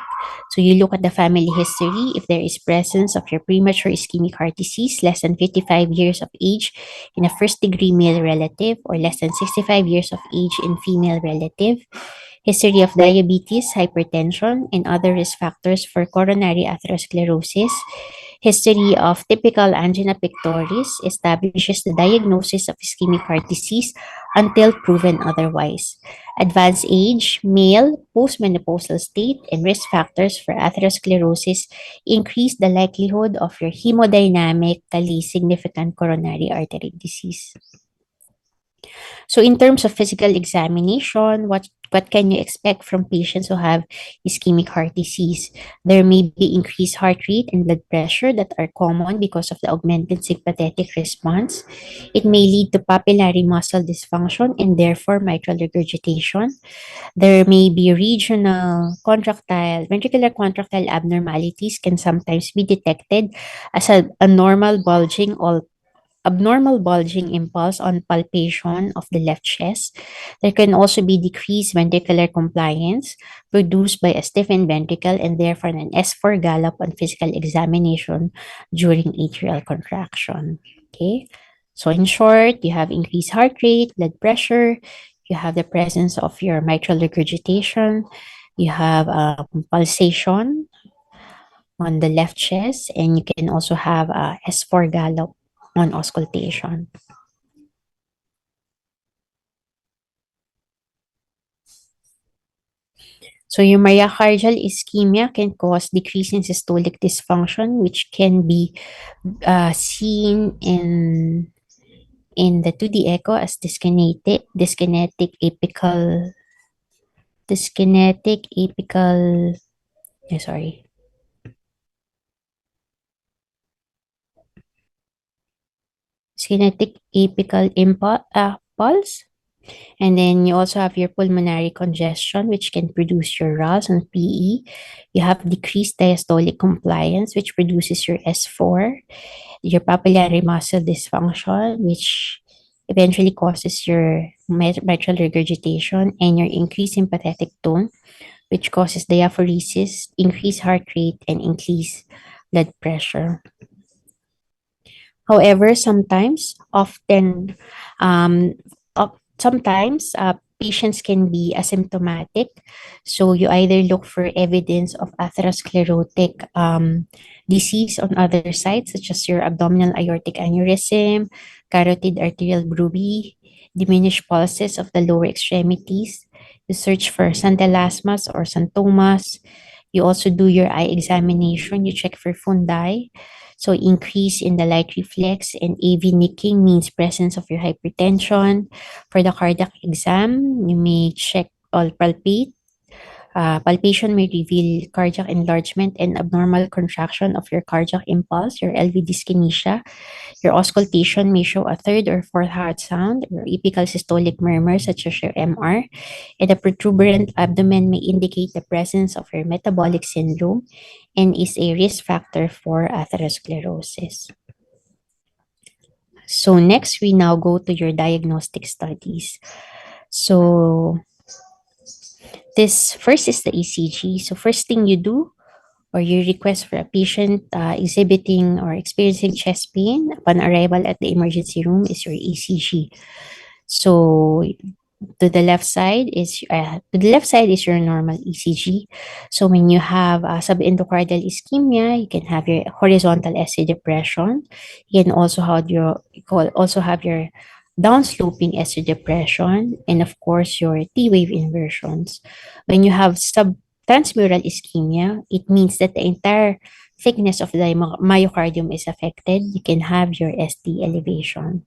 So you look at the family history if there is presence of your premature ischemic heart disease less than 55 years of age in a first degree male relative or less than 65 years of age in female relative. History of diabetes, hypertension, and other risk factors for coronary atherosclerosis. History of typical angina pectoris establishes the diagnosis of ischemic heart disease until proven otherwise. Advanced age, male, postmenopausal state, and risk factors for atherosclerosis increase the likelihood of your hemodynamically significant coronary artery disease. So in terms of physical examination, what can you expect from patients who have ischemic heart disease? There may be increased heart rate and blood pressure that are common because of the augmented sympathetic response. It may lead to papillary muscle dysfunction and therefore mitral regurgitation. There may be regional contractile, ventricular contractile abnormalities can sometimes be detected as a normal bulging or abnormal bulging impulse on palpation of the left chest. There can also be decreased ventricular compliance produced by a stiffened ventricle and therefore an S4 gallop on physical examination during atrial contraction. Okay, so in short, you have increased heart rate, blood pressure, you have the presence of your mitral regurgitation, you have pulsation on the left chest, and you can also have a S4 gallop on auscultation. So your myocardial ischemia can cause decrease in systolic dysfunction, which can be seen in the 2D echo as dyskinetic apical, sorry, kinetic apical pulse. And then you also have your pulmonary congestion, which can produce your RAS and PE. You have decreased diastolic compliance, which produces your S4, your papillary muscle dysfunction, which eventually causes your mitral regurgitation, and your increased sympathetic tone, which causes diaphoresis, increased heart rate, and increased blood pressure. However, um, sometimes patients can be asymptomatic. So you either look for evidence of atherosclerotic disease on other sites, such as your abdominal aortic aneurysm, carotid arterial bruit, diminished pulses of the lower extremities. You search for xanthelasmas or xanthomas. You also do your eye examination. You check for fundi. So increase in the light reflex and AV nicking means presence of your hypertension. For the cardiac exam, you may check or palpate. Palpation may reveal cardiac enlargement and abnormal contraction of your cardiac impulse, your LV dyskinesia. Your auscultation may show a third or fourth heart sound or apical systolic murmur, such as your MR. And a protuberant abdomen may indicate the presence of your metabolic syndrome and is a risk factor for atherosclerosis. So next, we now go to your diagnostic studies. So this first is the ECG. So first thing you do or you request for a patient exhibiting or experiencing chest pain upon arrival at the emergency room is your ECG. So to the left side is your normal ECG. So when you have subendocardial ischemia, you can have your horizontal ST depression. You can also have your downsloping ST depression, and of course your T wave inversions. When you have subtransmural ischemia, it means that the entire thickness of the myocardium is affected. You can have your ST elevation.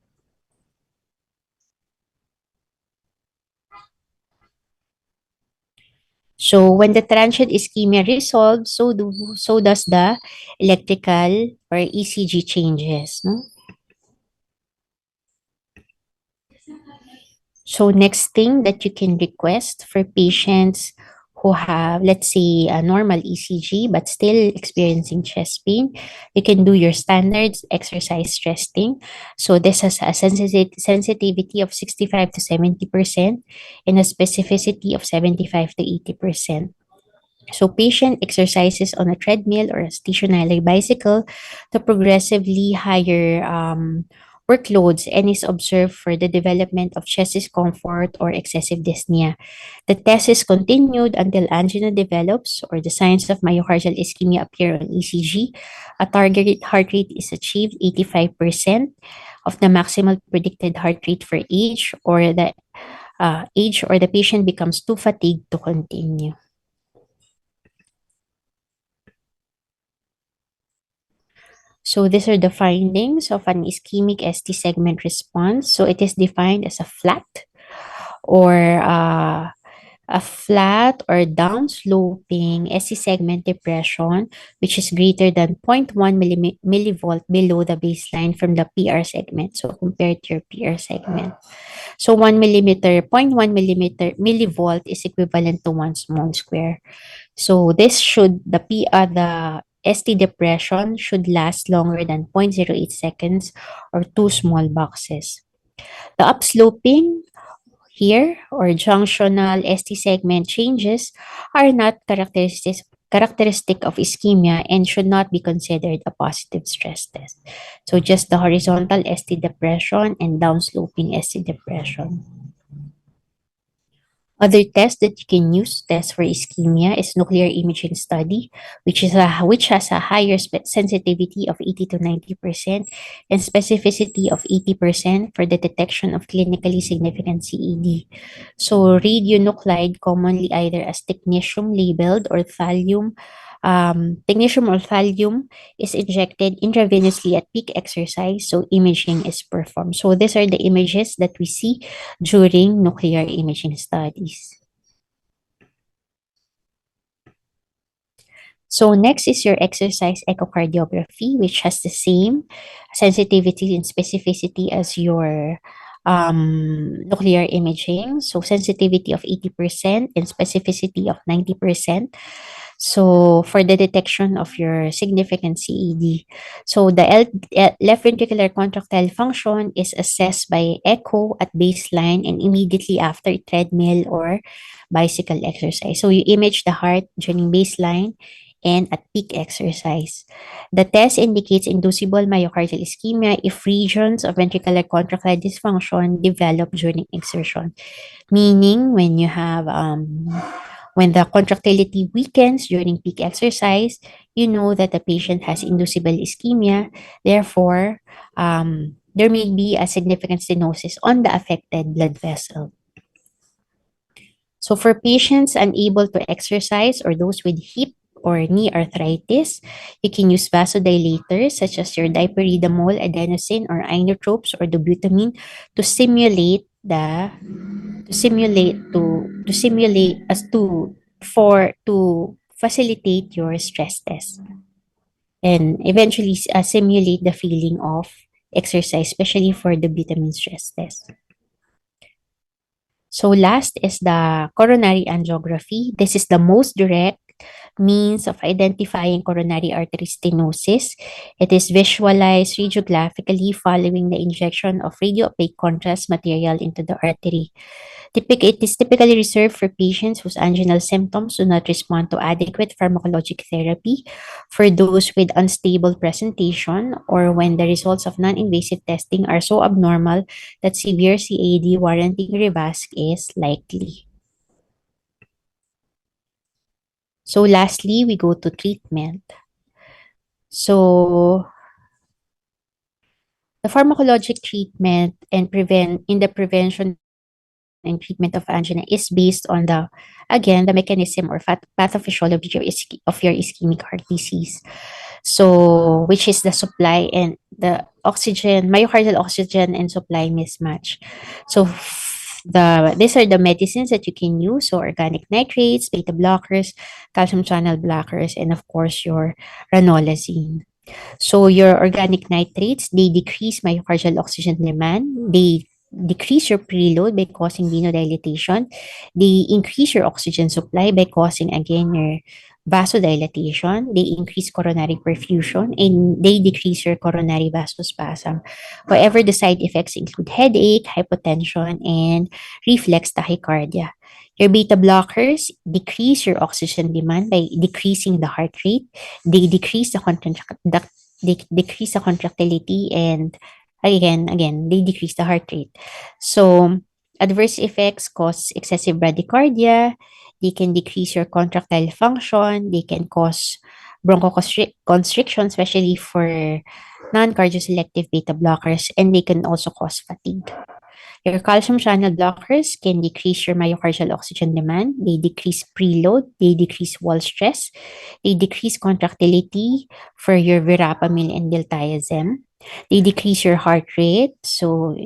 So when the transient ischemia resolves, so does the electrical or ECG changes. No? So next thing that you can request for patients who have, let's say, a normal ECG but still experiencing chest pain, you can do your standard exercise testing. So this has a sensitivity of 65 to 70% and a specificity of 75 to 80%. So patient exercises on a treadmill or a stationary bicycle to progressively higher workloads and is observed for the development of chest discomfort or excessive dyspnea. The test is continued until angina develops or the signs of myocardial ischemia appear on ECG. A target heart rate is achieved 85% of the maximal predicted heart rate for age or the patient becomes too fatigued to continue. So these are the findings of an ischemic ST segment response. So it is defined as or uh, a flat or downsloping ST segment depression, which is greater than 0.1 millivolt below the baseline from the PR segment. So compared to your PR segment. So 1 millimeter, 0.1 millivolt is equivalent to 1 small square. So the ST depression should last longer than 0.08 seconds or two small boxes. The upsloping here or junctional ST segment changes are not characteristic of ischemia and should not be considered a positive stress test. So just the horizontal ST depression and downsloping ST depression. Other tests that you can use to test for ischemia is nuclear imaging study, which has a higher sensitivity of 80 to 90% and specificity of 80% for the detection of clinically significant CED. So radionuclide, commonly either as technetium labeled or thallium, technetium or thallium is injected intravenously at peak exercise, so imaging is performed. So these are the images that we see during nuclear imaging studies. So next is your exercise echocardiography, which has the same sensitivity and specificity as your nuclear imaging. So sensitivity of 80% and specificity of 90%. So for the detection of your significant CED. So the left ventricular contractile function is assessed by echo at baseline and immediately after treadmill or bicycle exercise. So you image the heart during baseline and at peak exercise. The test indicates inducible myocardial ischemia if regions of ventricular contractile dysfunction develop during exertion, meaning when the contractility weakens during peak exercise, you know that the patient has inducible ischemia. Therefore, there may be a significant stenosis on the affected blood vessel. So for patients unable to exercise or those with hip or knee arthritis, you can use vasodilators such as your dipyridamole, adenosine, or inotropes or dobutamine to simulate the to simulate as to facilitate your stress test and eventually simulate the feeling of exercise, especially for the vitamin stress test. So last is the coronary angiography. This is the most direct means of identifying coronary artery stenosis. It is visualized radiographically following the injection of radiopaque contrast material into the artery. It is typically reserved for patients whose anginal symptoms do not respond to adequate pharmacologic therapy, for those with unstable presentation, or when the results of non-invasive testing are so abnormal that severe CAD warranting revasc is likely. So lastly, we go to treatment. So the pharmacologic treatment and the prevention and treatment of angina is based on the mechanism or pathophysiology of your ischemic heart disease. So, which is the supply and the myocardial oxygen and supply mismatch. So, these are the medicines that you can use. So, organic nitrates, beta blockers, calcium channel blockers, and of course, your ranolazine. So your organic nitrates, they decrease myocardial oxygen demand. They decrease your preload by causing venodilatation. They increase your oxygen supply by causing, again, your vasodilatation. They increase coronary perfusion and they decrease your coronary vasospasm. However, the side effects include headache, hypotension, and reflex tachycardia. Your beta blockers decrease your oxygen demand by decreasing the heart rate. They decrease they decrease the contractility and again they decrease the heart rate. So adverse effects cause excessive bradycardia. They can decrease your contractile function. They can cause bronchoconstriction, especially for non-cardioselective beta blockers, and they can also cause fatigue. Your calcium channel blockers can decrease your myocardial oxygen demand. They decrease preload. They decrease wall stress. They decrease contractility for your verapamil and diltiazem. They decrease your heart rate. So,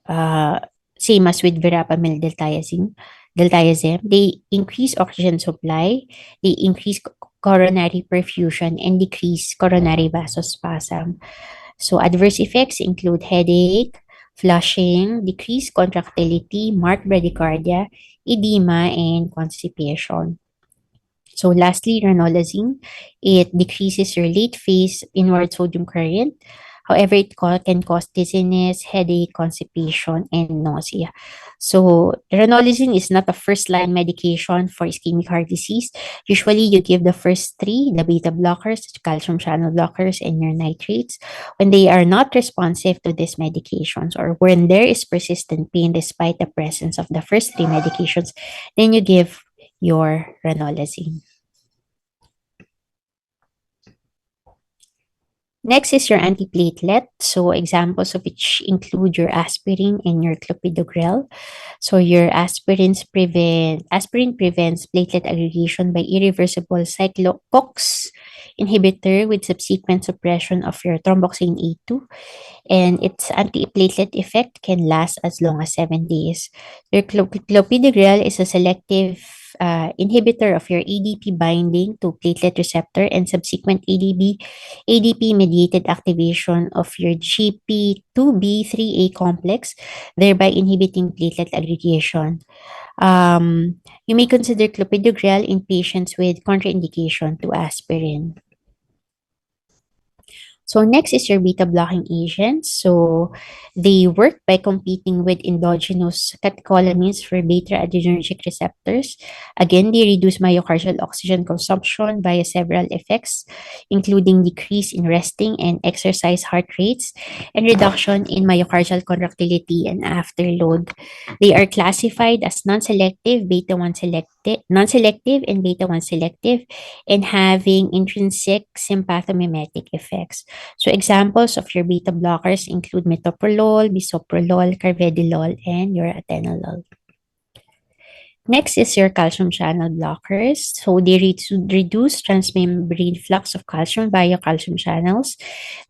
uh, same as with verapamil diltiazem. They increase oxygen supply. They increase coronary perfusion and decrease coronary vasospasm. So adverse effects include headache, flushing, decreased contractility, marked bradycardia, edema, and constipation. So lastly, ranolazine, it decreases your late phase inward sodium current. However, can cause dizziness, headache, constipation, and nausea. So ranolazine is not a first-line medication for ischemic heart disease. Usually, you give the first three, the beta blockers, calcium channel blockers, and your nitrates. When they are not responsive to these medications or when there is persistent pain despite the presence of the first three medications, then you give your ranolazine. Next is your antiplatelet. So examples of which include your aspirin and your clopidogrel. So your aspirin prevents platelet aggregation by irreversible cyclocox inhibitor with subsequent suppression of your thromboxane A2, and its antiplatelet effect can last as long as 7 days. Your clopidogrel is a selective inhibitor of your ADP binding to platelet receptor and subsequent ADP mediated activation of your GP2B3A complex, thereby inhibiting platelet aggregation. You may consider clopidogrel in patients with contraindication to aspirin. So next is your beta blocking agents. So they work by competing with endogenous catecholamines for beta adrenergic receptors. Again, they reduce myocardial oxygen consumption via several effects, including decrease in resting and exercise heart rates and reduction in myocardial contractility and afterload. They are classified as non-selective, beta-1 selective, non-selective and beta-1 selective, and having intrinsic sympathomimetic effects. So examples of your beta blockers include metoprolol, bisoprolol, carvedilol, and your atenolol. Next is your calcium channel blockers. So they reduce transmembrane flux of calcium via calcium channels.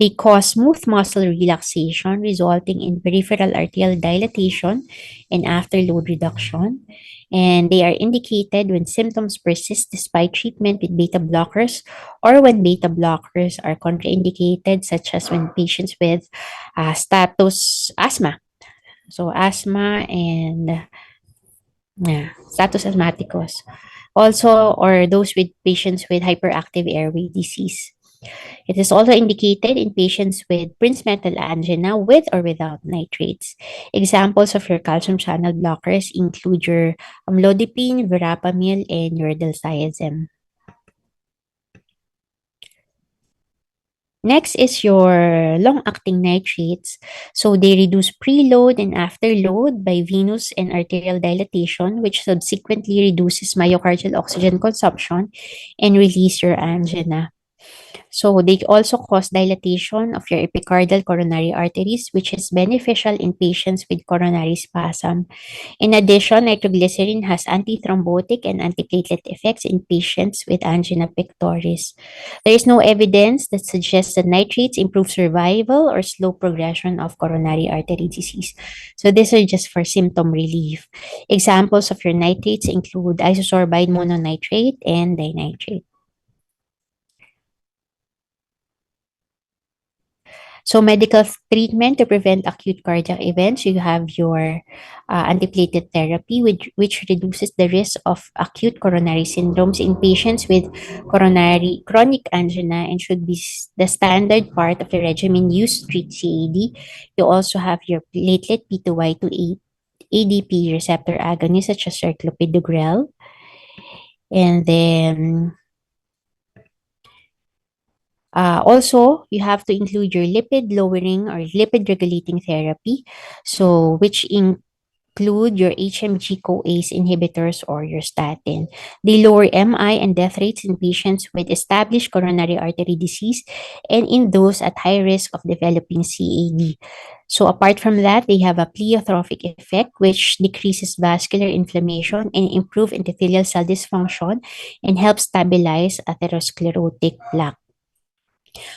They cause smooth muscle relaxation, resulting in peripheral arterial dilatation and afterload reduction. And they are indicated when symptoms persist despite treatment with beta blockers or when beta blockers are contraindicated, such as when patients with status asthma. So asthma and status asthmaticus. Also, or those with patients with hyperactive airway disease. It is also indicated in patients with Prinzmetal angina with or without nitrates. Examples of your calcium channel blockers include your amlodipine, verapamil, and your diltiazem. Next is your long-acting nitrates. So they reduce preload and afterload by venous and arterial dilatation, which subsequently reduces myocardial oxygen consumption and release your angina. So they also cause dilatation of your epicardial coronary arteries, which is beneficial in patients with coronary spasm. In addition, nitroglycerin has antithrombotic and antiplatelet effects in patients with angina pectoris. There is no evidence that suggests that nitrates improve survival or slow progression of coronary artery disease. So these are just for symptom relief. Examples of your nitrates include isosorbide mononitrate and dinitrate. So medical treatment to prevent acute cardiac events, you have your antiplatelet therapy, which reduces the risk of acute coronary syndromes in patients with coronary chronic angina and should be the standard part of the regimen used to treat CAD. You also have your platelet P2Y2 ADP receptor agonists such as your clopidogrel. And then also, you have to include your lipid lowering or lipid regulating therapy, so which include your HMG-CoAs inhibitors or your statin. They lower MI and death rates in patients with established coronary artery disease and in those at high risk of developing CAD. So apart from that, they have a pleiotropic effect, which decreases vascular inflammation and improve endothelial cell dysfunction and helps stabilize atherosclerotic plaque.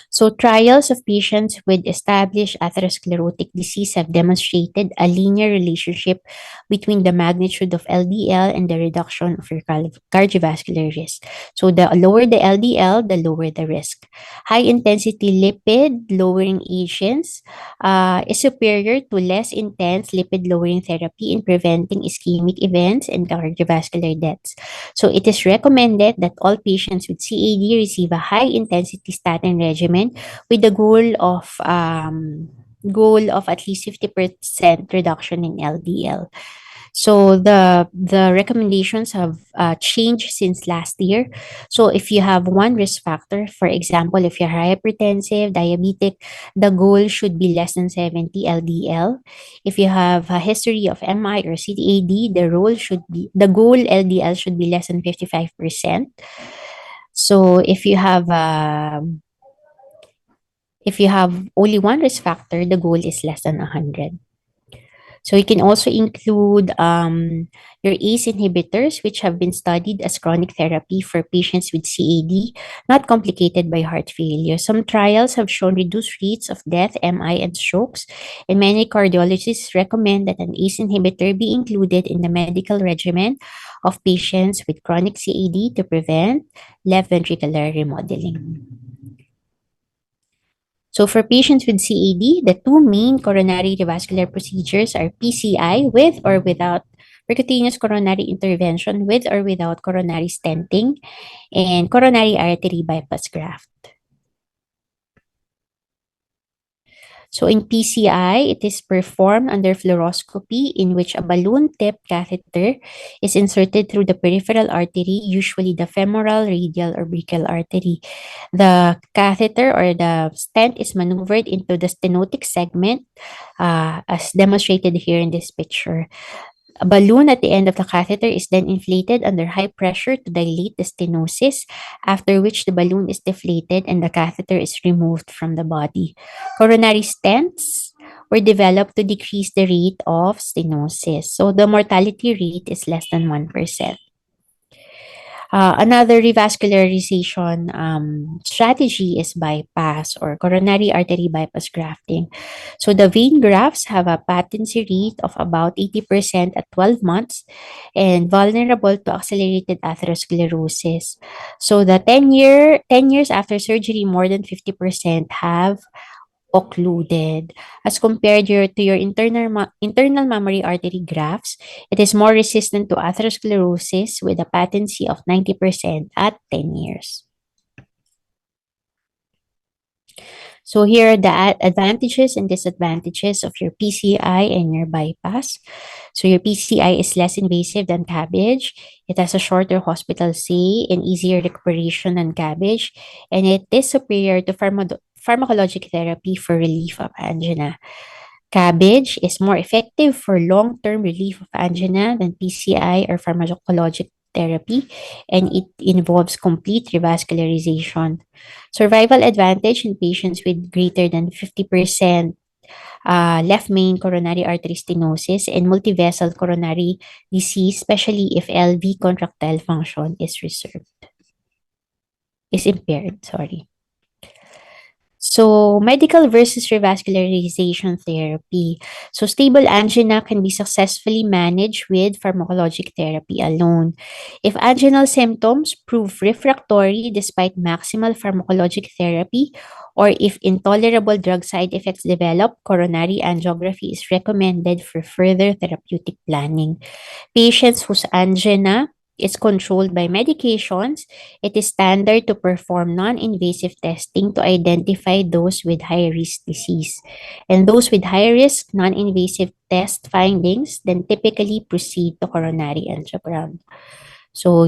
So trials of patients with established atherosclerotic disease have demonstrated a linear relationship between the magnitude of LDL and the reduction of your cardiovascular risk. So the lower the LDL, the lower the risk. High intensity lipid lowering agents is superior to less intense lipid lowering therapy in preventing ischemic events and cardiovascular deaths. So it is recommended that all patients with CAD receive a high intensity statin regimen with the goal of at least 50% reduction in LDL. So the recommendations have changed since last year. So if you have one risk factor, for example, if you're hypertensive, diabetic, the goal should be less than 70 LDL. If you have a history of MI or CAD, the goal LDL should be less than 55%. So if you have only one risk factor, the goal is less than 100. So you can also include your ACE inhibitors, which have been studied as chronic therapy for patients with CAD, not complicated by heart failure. Some trials have shown reduced rates of death, MI, and strokes, and many cardiologists recommend that an ACE inhibitor be included in the medical regimen of patients with chronic CAD to prevent left ventricular remodeling. So for patients with CAD, the two main coronary revascular procedures are PCI with or without percutaneous coronary intervention with or without coronary stenting and coronary artery bypass graft. So in PCI, it is performed under fluoroscopy in which a balloon-tipped catheter is inserted through the peripheral artery, usually the femoral, radial, or brachial artery. The catheter or the stent is maneuvered into the stenotic segment as demonstrated here in this picture. A balloon at the end of the catheter is then inflated under high pressure to dilate the stenosis, after which the balloon is deflated and the catheter is removed from the body. Coronary stents were developed to decrease the rate of stenosis. So the mortality rate is less than 1%. Another revascularization strategy is bypass or coronary artery bypass grafting. So the vein grafts have a patency rate of about 80% at 12 months and vulnerable to accelerated atherosclerosis. So the 10 years after surgery, more than 50% have occluded. As compared to your internal mammary artery grafts, it is more resistant to atherosclerosis with a patency of 90% at 10 years. So here are the advantages and disadvantages of your PCI and your bypass. So your PCI is less invasive than CABG. It has a shorter hospital stay and easier recuperation than CABG, and it is superior to pharmacologic therapy for relief of angina. CABG is more effective for long-term relief of angina than PCI or pharmacologic therapy, and it involves complete revascularization. Survival advantage in patients with greater than 50% left main coronary artery stenosis and multivessel coronary disease, especially if LV contractile function is impaired. Sorry. So, medical versus revascularization therapy. So, stable angina can be successfully managed with pharmacologic therapy alone. If anginal symptoms prove refractory despite maximal pharmacologic therapy, or if intolerable drug side effects develop, coronary angiography is recommended for further therapeutic planning. Patients whose angina is controlled by medications, it is standard to perform non-invasive testing to identify those with high-risk disease. And those with high-risk non-invasive test findings then typically proceed to coronary angiogram. So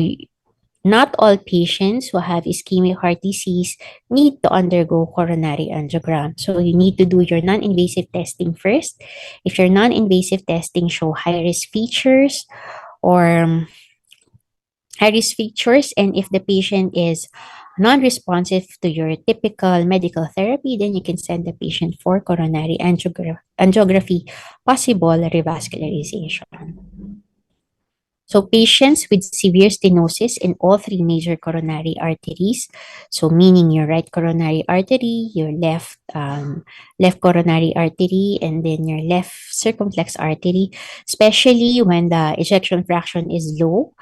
not all patients who have ischemic heart disease need to undergo coronary angiogram. So you need to do your non-invasive testing first. If your non-invasive testing show high-risk features or high-risk features, and if the patient is non-responsive to your typical medical therapy, then you can send the patient for coronary angiography, possible revascularization. So patients with severe stenosis in all three major coronary arteries, so meaning your right coronary artery, your left coronary artery, and then your left circumflex artery, especially when the ejection fraction is low,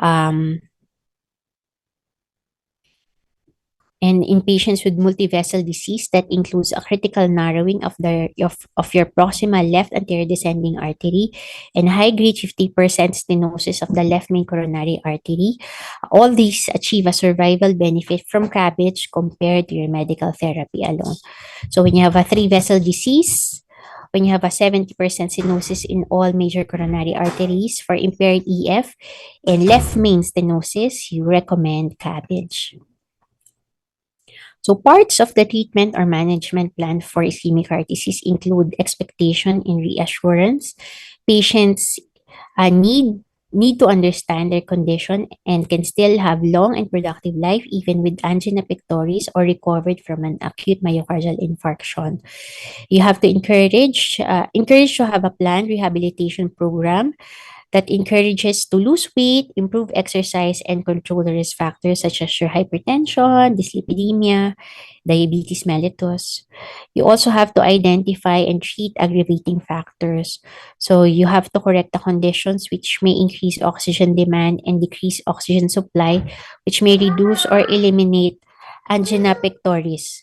and in patients with multivessel disease, that includes a critical narrowing of your proximal left anterior descending artery and high-grade 50% stenosis of the left main coronary artery. All these achieve a survival benefit from CABG compared to your medical therapy alone. So when you have a three-vessel disease, when you have a 70% stenosis in all major coronary arteries for impaired EF and left main stenosis, you recommend CABG. So parts of the treatment or management plan for ischemic heart disease include expectation and reassurance. Patients need need to understand their condition and can still have long and productive life even with angina pectoris or recovered from an acute myocardial infarction. You have to encourage to have a planned rehabilitation program that encourages to lose weight, improve exercise, and control the risk factors such as your hypertension, dyslipidemia, diabetes mellitus. You also have to identify and treat aggravating factors. So you have to correct the conditions which may increase oxygen demand and decrease oxygen supply, which may reduce or eliminate angina pectoris.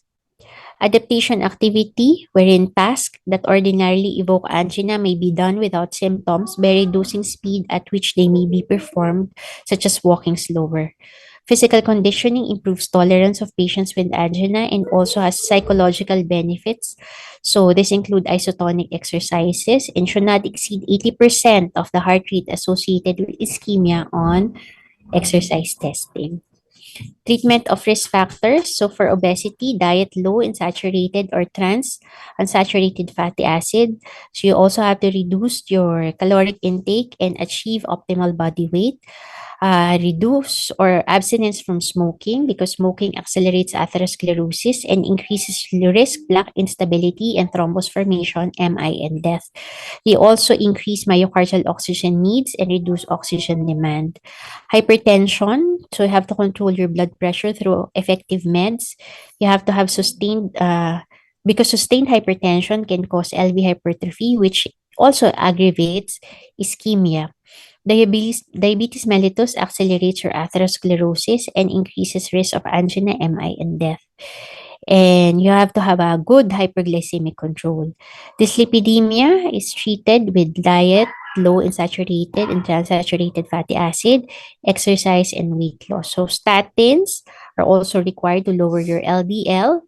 Adaptation activity, wherein tasks that ordinarily evoke angina may be done without symptoms by reducing speed at which they may be performed, such as walking slower. Physical conditioning improves tolerance of patients with angina and also has psychological benefits. So this include isotonic exercises and should not exceed 80% of the heart rate associated with ischemia on exercise testing. Treatment of risk factors. So for obesity, diet low in saturated or trans unsaturated fatty acid. So you also have to reduce your caloric intake and achieve optimal body weight. Reduce or abstinence from smoking because smoking accelerates atherosclerosis and increases risk plaque instability and thrombus formation, MI, and death. They also increase myocardial oxygen needs and reduce oxygen demand. Hypertension, so you have to control your blood pressure through effective meds. You have to have because sustained hypertension can cause LV hypertrophy, which also aggravates ischemia. Diabetes mellitus accelerates your atherosclerosis and increases risk of angina, MI, and death. And you have to have a good hyperglycemic control. Dyslipidemia is treated with diet, low in saturated and transaturated fatty acid, exercise, and weight loss. So statins are also required to lower your LDL.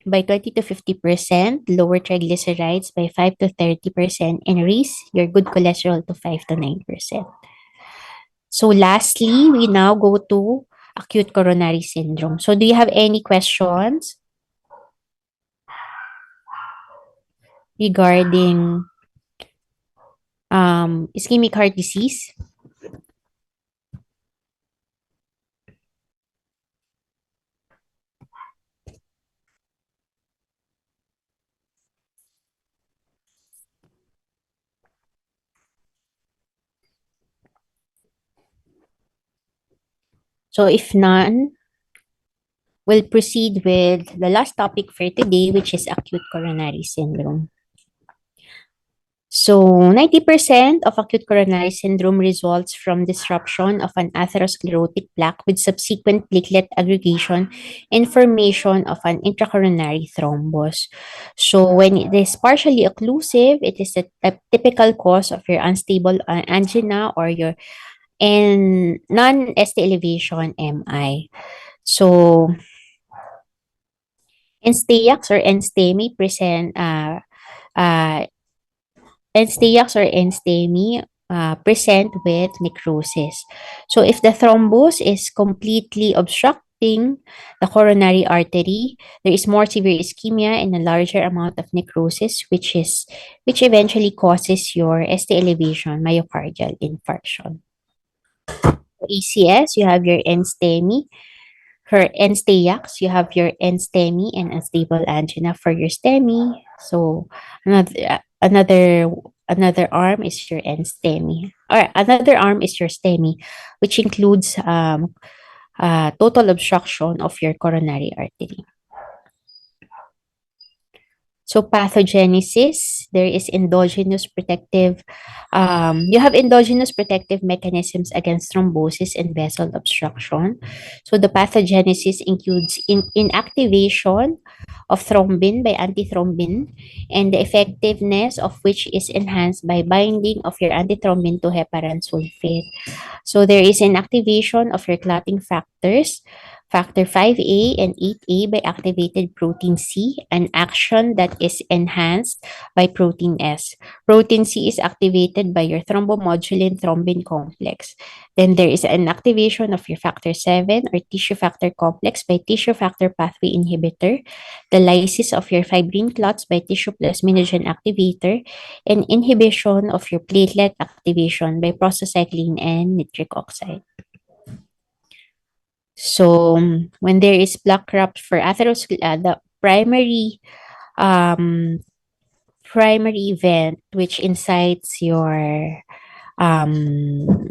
By 20 to 50%, lower triglycerides by 5 to 30%, and raise your good cholesterol to 5 to 9%. So lastly, we now go to acute coronary syndrome. So do you have any questions regarding ischemic heart disease? So if none, we'll proceed with the last topic for today, which is acute coronary syndrome. So 90% of acute coronary syndrome results from disruption of an atherosclerotic plaque with subsequent platelet aggregation and formation of an intracoronary thrombus. So when it is partially occlusive, it is a typical cause of your unstable angina or your non-ST elevation MI. So NSTEACs or NSTEMI present uh, NSTEACs or NSTEMI present with necrosis. So if the thrombus is completely obstructing the coronary artery, there is more severe ischemia and a larger amount of necrosis, which eventually causes your ST elevation myocardial infarction. ACS, you have your NSTEMI. For NSTEACs, you have your NSTEMI and unstable angina for your STEMI. So another arm is your NSTEMI, or another arm is your STEMI, which includes total obstruction of your coronary artery. So pathogenesis, there is endogenous protective, you have endogenous protective mechanisms against thrombosis and vessel obstruction. So the pathogenesis includes inactivation of thrombin by antithrombin, and the effectiveness of which is enhanced by binding of your antithrombin to heparan sulfate. So there is an activation of your clotting factors Factor 5A and 8A by activated protein C, an action that is enhanced by protein S. Protein C is activated by your thrombomodulin thrombin complex. Then there is an activation of your factor 7 or tissue factor complex by tissue factor pathway inhibitor, the lysis of your fibrin clots by tissue plasminogen activator, and inhibition of your platelet activation by prostacyclin and nitric oxide. So when there is plaque rupture for atherosclerosis, the um, primary event which incites your um,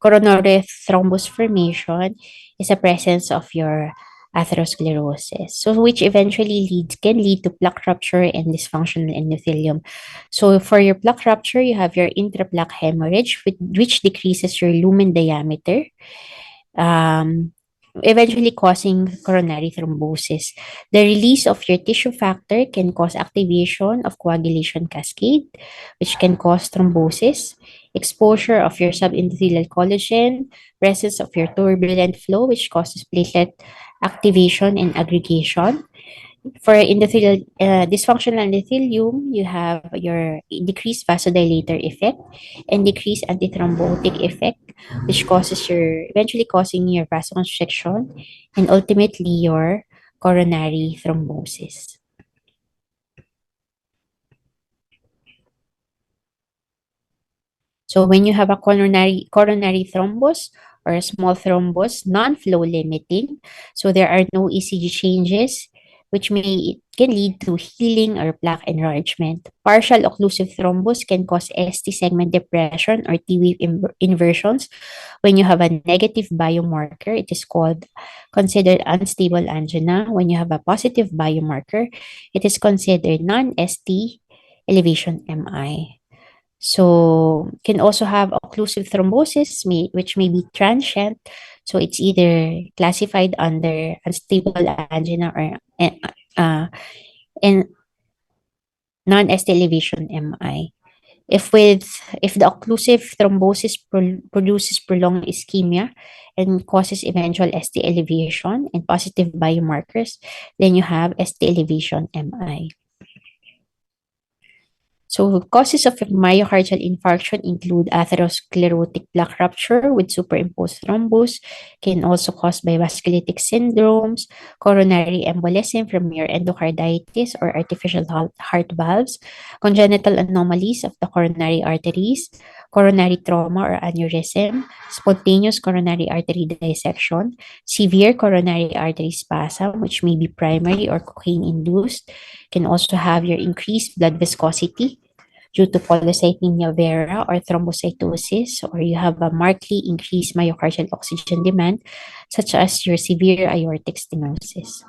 coronary thrombus formation is the presence of your atherosclerosis. So which eventually can lead to plaque rupture and dysfunctional endothelium. So for your plaque rupture, you have your intraplaque hemorrhage, which decreases your lumen diameter, um, eventually causing coronary thrombosis. The release of your tissue factor can cause activation of coagulation cascade, which can cause thrombosis, exposure of your subendothelial collagen, presence of your turbulent flow, which causes platelet activation and aggregation. For endothelial dysfunctional endothelium, you have your decreased vasodilator effect and decreased antithrombotic effect, which causes your eventually causing your vasoconstriction and ultimately your coronary thrombosis. So when you have a coronary thrombus or a small thrombus, non-flow limiting, so there are no ECG changes, which can lead to healing or plaque enlargement. Partial occlusive thrombus can cause ST segment depression or T-wave inversions. When you have a negative biomarker, it is considered unstable angina. When you have a positive biomarker, it is considered non-ST elevation MI. So can also have occlusive thrombosis, which may be transient. So it's either classified under unstable angina or uh, and non-ST elevation MI. If the occlusive thrombosis produces prolonged ischemia and causes eventual ST elevation and positive biomarkers, then you have ST elevation MI. So causes of myocardial infarction include atherosclerotic plaque rupture with superimposed thrombus, can also cause by vasculitic syndromes, coronary embolism from your endocarditis or artificial heart valves, congenital anomalies of the coronary arteries, coronary trauma or aneurysm, spontaneous coronary artery dissection, severe coronary artery spasm, which may be primary or cocaine-induced, can also have your increased blood viscosity due to polycythemia vera or thrombocytosis, or you have a markedly increased myocardial oxygen demand, such as your severe aortic stenosis.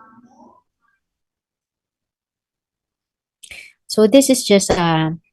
So this is just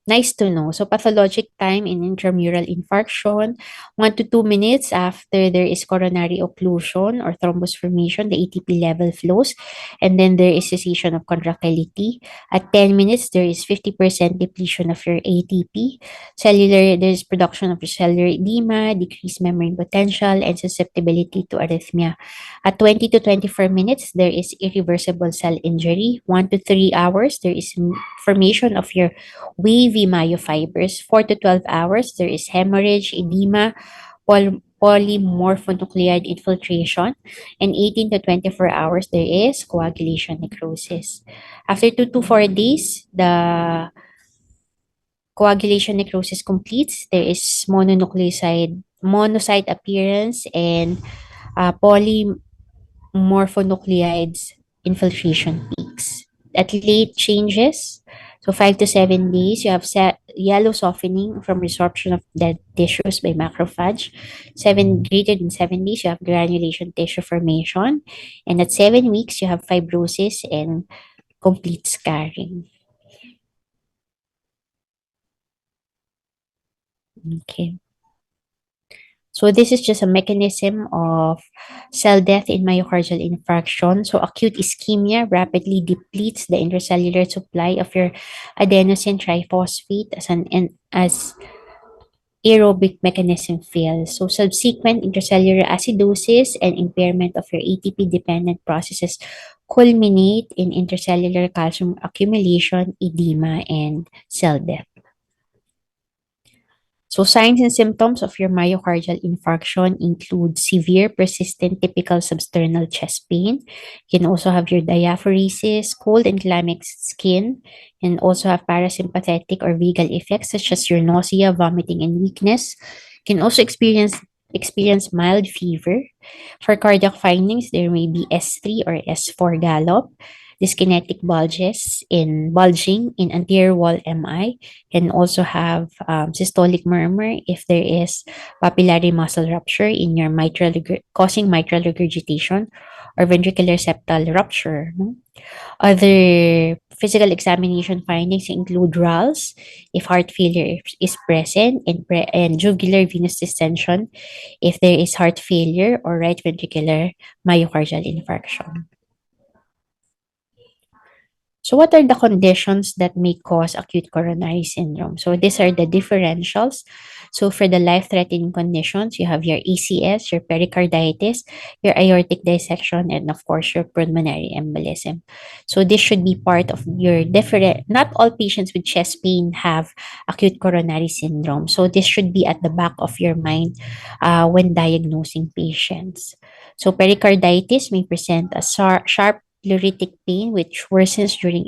nice to know. So pathologic time in intramural infarction, 1 to 2 minutes after there is coronary occlusion or thrombus formation, the ATP level flows, and then there is cessation of contractility. At 10 minutes, there is 50% depletion of your ATP. There is production of cellular edema, decreased membrane potential, and susceptibility to arrhythmia. At 20 to 24 minutes, there is irreversible cell injury. 1 to 3 hours, there is formation of your wavy myofibers. 4 to 12 hours, there is hemorrhage, edema, polymorphonuclear infiltration. And 18 to 24 hours, there is coagulation necrosis. After 2 to 4 days, the coagulation necrosis completes. There is monocyte appearance and polymorphonucleides infiltration peaks. At late changes, so 5 to 7 days, you have yellow softening from resorption of dead tissues by macrophage. Greater than 7 days, you have granulation tissue formation. And at 7 weeks, you have fibrosis and complete scarring. Okay. So this is just a mechanism of cell death in myocardial infarction. So acute ischemia rapidly depletes the intracellular supply of your adenosine triphosphate as aerobic mechanism fails. So subsequent intracellular acidosis and impairment of your ATP-dependent processes culminate in intracellular calcium accumulation, edema, and cell death. So signs and symptoms of your myocardial infarction include severe, persistent, typical substernal chest pain. You can also have your diaphoresis, cold and clammy skin, and also have parasympathetic or vagal effects such as your nausea, vomiting, and weakness. You can also experience mild fever. For cardiac findings, there may be S3 or S4 gallop, dyskinetic bulging in anterior wall MI, can also have systolic murmur if there is papillary muscle rupture in your causing mitral regurgitation or ventricular septal rupture. No? Other physical examination findings include RALS if heart failure is present and jugular venous distension if there is heart failure or right ventricular myocardial infarction. So what are the conditions that may cause acute coronary syndrome? So these are the differentials. So for the life-threatening conditions, you have your ACS, your pericarditis, your aortic dissection, and of course, your pulmonary embolism. So this should be part of your different, not all patients with chest pain have acute coronary syndrome. So this should be at the back of your mind when diagnosing patients. So pericarditis may present a sharp pleuritic pain which worsens during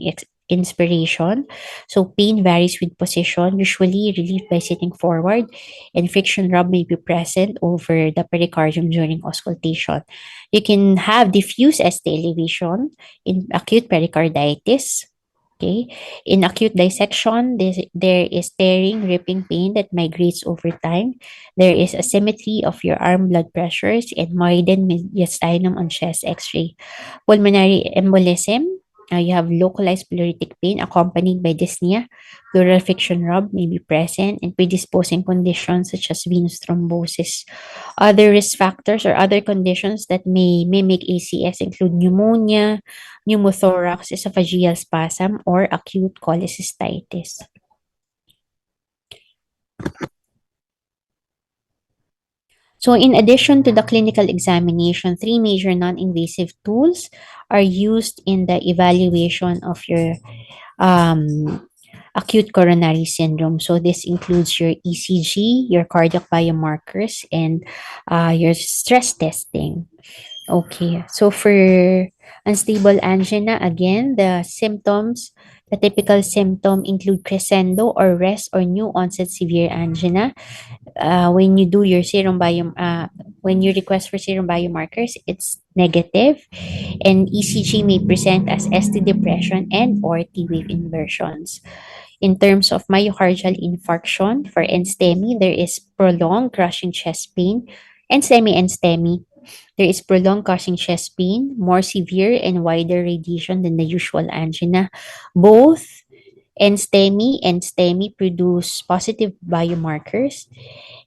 inspiration. So pain varies with position, usually relieved by sitting forward, and friction rub may be present over the pericardium during auscultation. You can have diffuse ST elevation in acute pericarditis. Okay. In acute dissection, there is tearing, ripping pain that migrates over time. There is asymmetry of your arm blood pressures and widened mediastinum on chest X-ray. Pulmonary embolism, you have localized pleuritic pain accompanied by dyspnea. Pleural friction rub may be present and predisposing conditions such as venous thrombosis. Other risk factors or other conditions that may mimic ACS include pneumonia, pneumothorax, esophageal spasm, or acute cholecystitis. So in addition to the clinical examination, three major non-invasive tools are used in the evaluation of your um, acute coronary syndrome. So this includes your ECG, your cardiac biomarkers, and your stress testing. Okay, so for unstable angina, again, the typical symptom include crescendo or rest or new onset severe angina. When you do your when you request for serum biomarkers, it's negative, and ECG may present as ST depression and or T wave inversions. In terms of myocardial infarction, for NSTEMI, there is prolonged crushing chest pain. NSTEMI and STEMI, there is prolonged crushing chest pain, more severe and wider radiation than the usual angina. Both NSTEMI and STEMI produce positive biomarkers.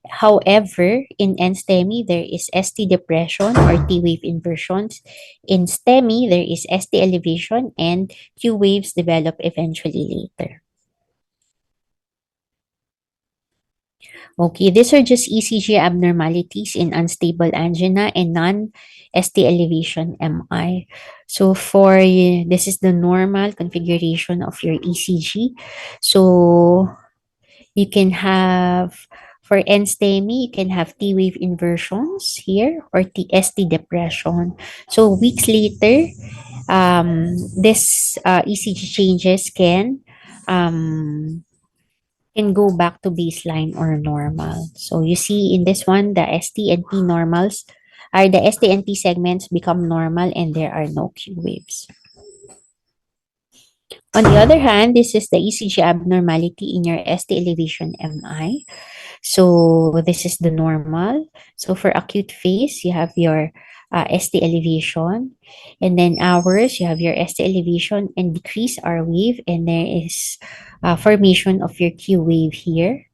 However, in NSTEMI, there is ST depression or T wave inversions. In STEMI, there is ST elevation and Q waves develop eventually later. Okay, these are just ECG abnormalities in unstable angina and non-ST elevation MI. So this is the normal configuration of your ECG. So you can have, for NSTEMI, you can have T wave inversions here or ST depression. So weeks later, this ECG changes um, can go back to baseline or normal. So you see in this one, the ST and T normals are the ST and T segments become normal and there are no Q waves. On the other hand, this is the ECG abnormality in your ST elevation MI. So this is the normal. So for acute phase, you have your ST elevation, and then hours, you have your ST elevation and decrease R wave, and there is formation of your Q wave here.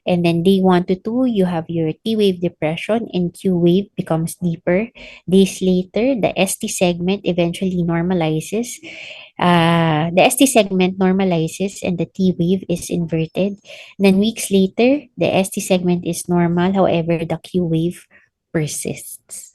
And then day 1 to 2, you have your T wave depression and Q wave becomes deeper. Days later, the ST segment eventually normalizes. The ST segment normalizes and the T wave is inverted. Then weeks later, the ST segment is normal. However, the Q wave persists.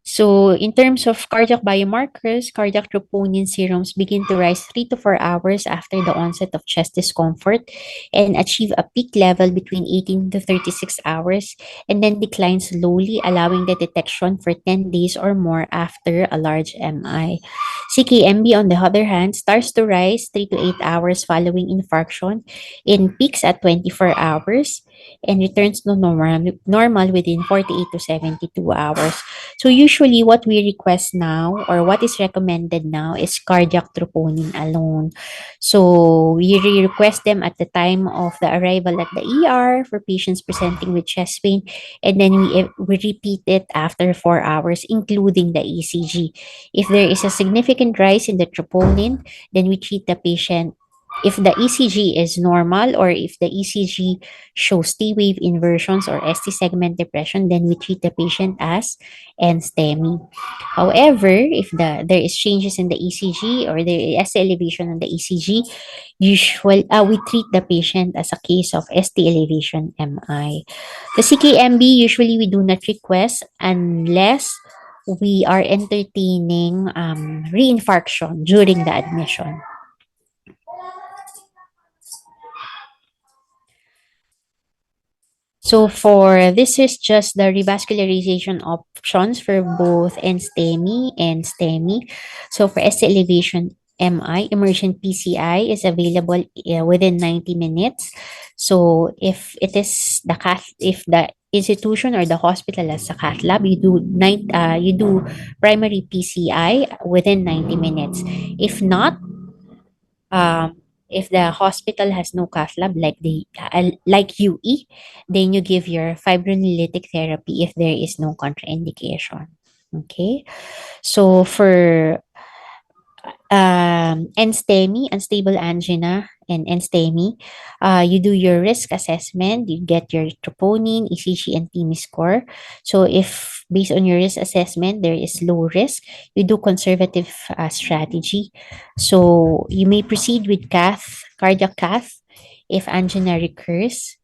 So, in terms of cardiac biomarkers, cardiac troponin serums begin to rise 3 to 4 hours after the onset of chest discomfort and achieve a peak level between 18 to 36 hours and then decline slowly, allowing the detection for 10 days or more after a large MI. CKMB, on the other hand, starts to rise 3 to 8 hours following infarction in peaks at 24 hours and returns to normal within 48 to 72 hours. So usually what we request now or what is recommended now is cardiac troponin alone. So we request them at the time of the arrival at the ER for patients presenting with chest pain, and then we repeat it after 4 hours including the ECG. If there is a significant rise in the troponin, then we treat the patient. If the ECG is normal or if the ECG shows T wave inversions or ST segment depression, then we treat the patient as NSTEMI. However, if there is changes in the ECG or there is elevation in the ECG, we treat the patient as a case of ST elevation MI. The CKMB usually we do not request unless we are entertaining reinfarction during the admission. So for this is just the revascularization options for both NSTEMI and STEMI. So for ST elevation MI, emergent PCI is available within 90 minutes. So if the institution or the hospital has a cath lab, you do primary PCI within 90 minutes. If not, if the hospital has no cath lab like UE, then you give your fibrinolytic therapy if there is no contraindication. Okay, so for NSTEMI, unstable angina, and NSTEMI, you do your risk assessment, you get your troponin, ECG, and TIMI score. So if based on your risk assessment, there is low risk, you do conservative strategy. So you may proceed with cardiac cath, if angina recurs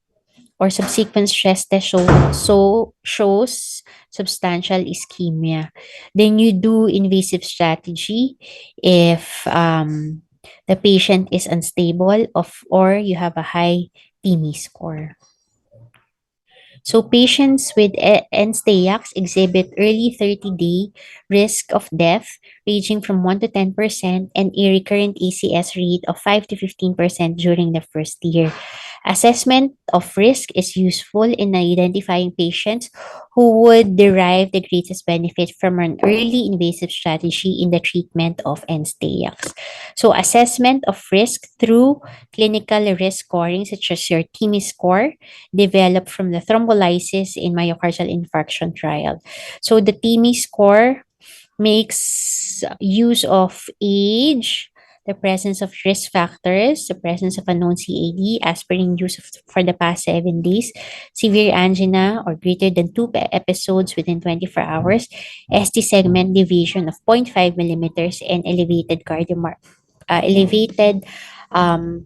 or subsequent stress test shows substantial ischemia. Then you do invasive strategy if the patient is unstable or you have a high TIMI score. So patients with NSTEACs exhibit early 30-day risk of death ranging from 1 to 10% and a recurrent ACS rate of 5 to 15% during the first year. Assessment of risk is useful in identifying patients who would derive the greatest benefit from an early invasive strategy in the treatment of NSTEACs. So assessment of risk through clinical risk scoring such as your TIMI score developed from the thrombolysis in myocardial infarction trial. So the TIMI score makes use of age, the presence of risk factors, the presence of a known CAD, aspirin use for the past 7 days, severe angina or greater than 2 episodes within 24 hours, ST segment deviation of 0.5 millimeters, and elevated um,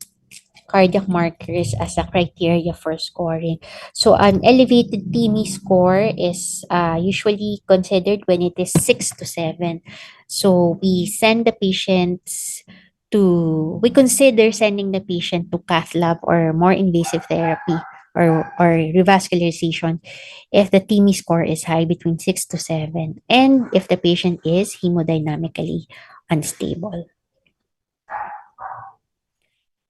cardiac markers as a criteria for scoring. So an elevated TIMI score is usually considered when it is 6 to 7. So we consider sending the patient to cath lab or more invasive therapy or revascularization if the TIMI score is high between 6 to 7 and if the patient is hemodynamically unstable.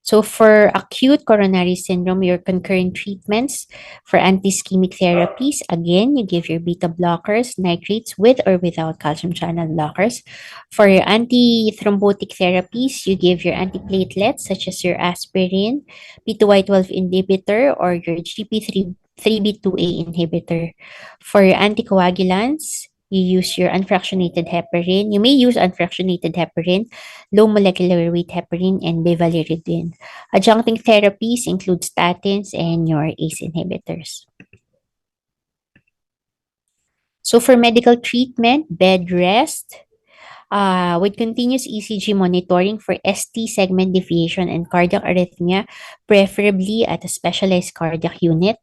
So for acute coronary syndrome, your concurrent treatments for anti-ischemic therapies, again, you give your beta blockers, nitrates with or without calcium channel blockers. For your anti-thrombotic therapies, you give your antiplatelets such as your aspirin, P2Y12 inhibitor, or your GP3B2A inhibitor. For your anticoagulants, You use your unfractionated heparin. You may use unfractionated heparin, low molecular weight heparin, and bivalirudin. Adjunctive therapies include statins and your ACE inhibitors. So for medical treatment, bed rest, with continuous ECG monitoring for ST segment deviation and cardiac arrhythmia, preferably at a specialized cardiac unit.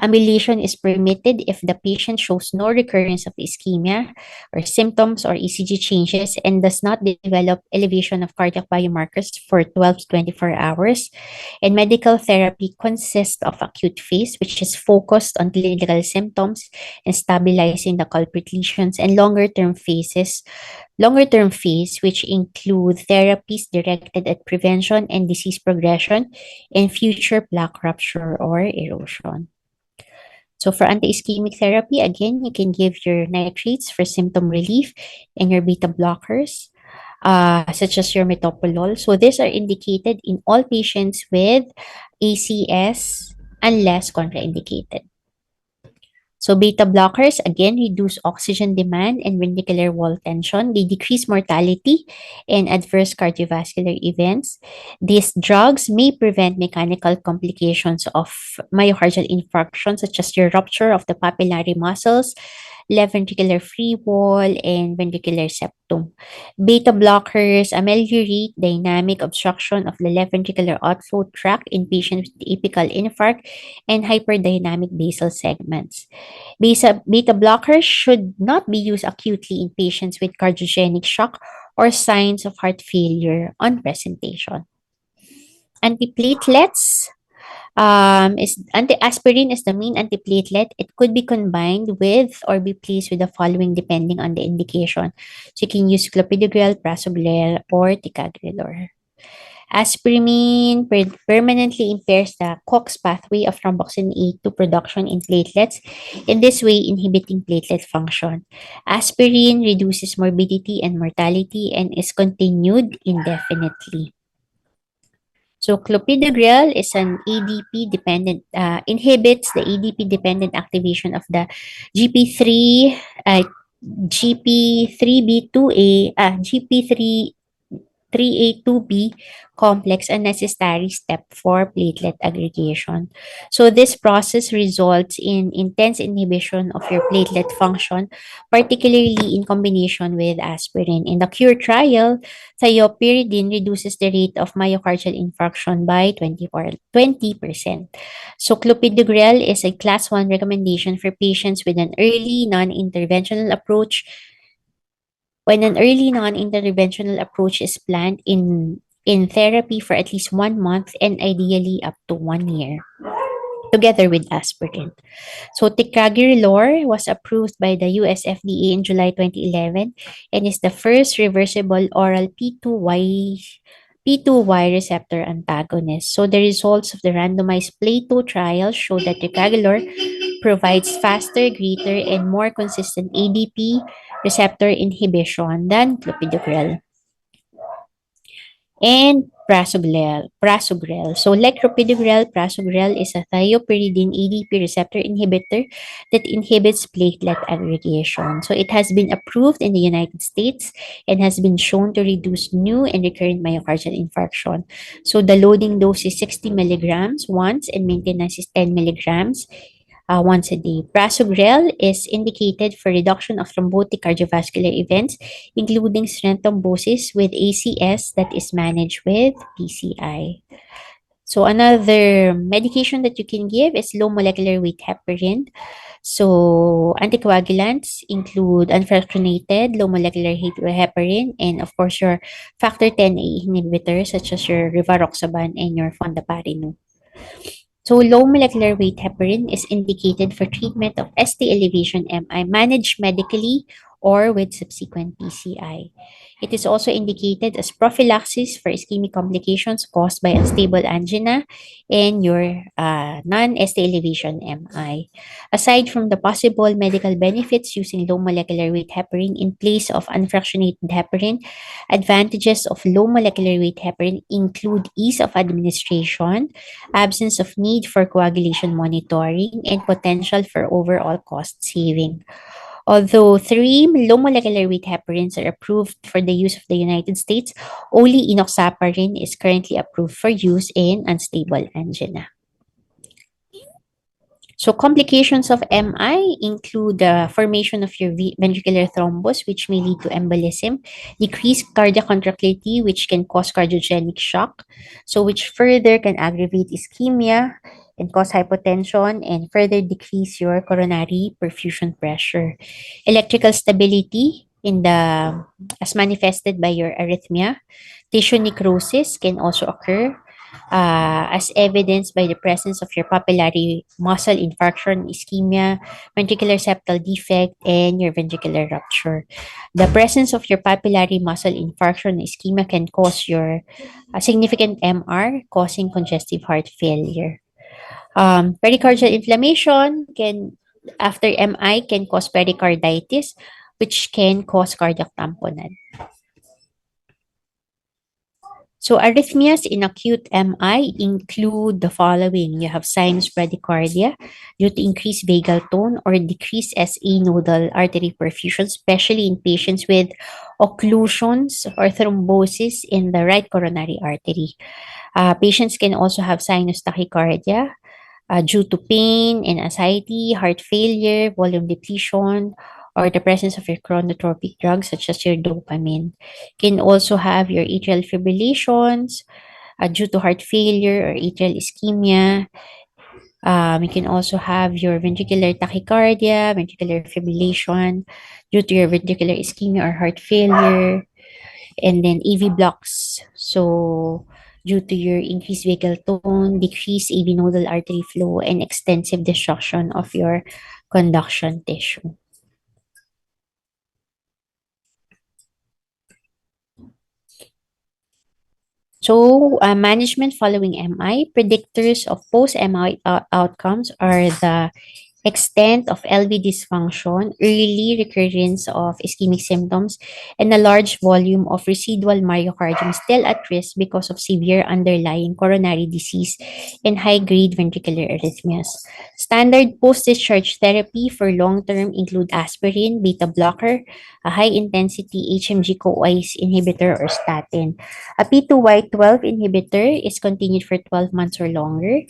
Ambulation is permitted if the patient shows no recurrence of ischemia or symptoms or ECG changes and does not develop elevation of cardiac biomarkers for 12 to 24 hours. And medical therapy consists of acute phase, which is focused on clinical symptoms and stabilizing the culprit lesions, and longer-term phase, which include therapies directed at prevention and disease progression and future plaque rupture or erosion. So for anti-ischemic therapy, again, you can give your nitrates for symptom relief and your beta blockers, such as your metoprolol. So these are indicated in all patients with ACS unless contraindicated. So beta blockers, again, reduce oxygen demand and ventricular wall tension. They decrease mortality and adverse cardiovascular events. These drugs may prevent mechanical complications of myocardial infarction, such as your rupture of the papillary muscles, left ventricular free wall, and ventricular septum. Beta blockers ameliorate dynamic obstruction of the left ventricular outflow tract in patients with apical infarct and hyperdynamic basal segments. Beta blockers should not be used acutely in patients with cardiogenic shock or signs of heart failure on presentation. Antiplatelets is anti-aspirin is the main antiplatelet. It could be combined with or be placed with the following depending on the indication. So you can use clopidogrel, prasugrel, or ticagrelor. Aspirin permanently impairs the COX pathway of thromboxane A2 production in platelets, in this way inhibiting platelet function. Aspirin reduces morbidity and mortality and is continued indefinitely. So clopidogrel is an ADP dependent, inhibits the ADP dependent activation of the GP3, GP3B2A, GP3 3A2B complex, a necessary step for platelet aggregation. So this process results in intense inhibition of your platelet function, particularly in combination with aspirin. In the CURE trial, thiopyridine reduces the rate of myocardial infarction by 20%. So clopidogrel is a class 1 recommendation for patients with an early non-interventional approach when an early non-interventional approach is planned in therapy for at least 1 month and ideally up to 1 year, together with aspirin. So ticagrelor was approved by the US FDA in July 2011 and is the first reversible oral P2Y receptor antagonist. So the results of the randomized Plato trial show that ticagrelor provides faster, greater, and more consistent ADP receptor inhibition than clopidogrel. And prasugrel. So like clopidogrel, prasugrel is a thiopyridine ADP receptor inhibitor that inhibits platelet aggregation. So it has been approved in the United States and has been shown to reduce new and recurrent myocardial infarction. So the loading dose is 60 milligrams once and maintenance is 10 milligrams once a day. Prasugrel is indicated for reduction of thrombotic cardiovascular events, including stent thrombosis with ACS that is managed with PCI. So another medication that you can give is low molecular weight heparin. So anticoagulants include unfractionated low molecular heparin and of course your factor 10A inhibitors such as your rivaroxaban and your fondaparinib. So low molecular weight heparin is indicated for treatment of ST elevation MI managed medically or with subsequent PCI. It is also indicated as prophylaxis for ischemic complications caused by unstable angina and your non-ST elevation MI. Aside from the possible medical benefits using low molecular weight heparin in place of unfractionated heparin, advantages of low molecular weight heparin include ease of administration, absence of need for coagulation monitoring, and potential for overall cost saving. Although three low molecular weight heparins are approved for the use of the United States, only enoxaparin is currently approved for use in unstable angina. So complications of MI include the formation of your ventricular thrombus, which may lead to embolism, decreased cardiac contractility, which can cause cardiogenic shock, so which further can aggravate ischemia and cause hypotension and further decrease your coronary perfusion pressure. Electrical stability in the as manifested by your arrhythmia, tissue necrosis can also occur as evidenced by the presence of your papillary muscle infarction, ischemia, ventricular septal defect, and your ventricular rupture. The presence of your papillary muscle infarction, ischemia can cause your significant MR, causing congestive heart failure. Pericardial inflammation can, after MI, can cause pericarditis, which can cause cardiac tamponade. So arrhythmias in acute MI include the following. You have sinus bradycardia due to increased vagal tone or decreased SA nodal artery perfusion, especially in patients with occlusions or thrombosis in the right coronary artery. Patients can also have sinus tachycardia due to pain and anxiety, heart failure, volume depletion, or the presence of your chronotropic drugs such as your dopamine. Can also have your atrial fibrillations due to heart failure or atrial ischemia. You can also have your ventricular tachycardia, ventricular fibrillation due to your ventricular ischemia or heart failure, and then AV blocks. So due to your increased vagal tone, decreased AV nodal artery flow, and extensive destruction of your conduction tissue. So, management following MI, predictors of post-MI outcomes are the extent of LV dysfunction, early recurrence of ischemic symptoms, and a large volume of residual myocardium still at risk because of severe underlying coronary disease and high-grade ventricular arrhythmias. Standard post-discharge therapy for long-term include aspirin, beta blocker, a high-intensity HMG-CoA's inhibitor or statin. A P2Y12 inhibitor is continued for 12 months or longer.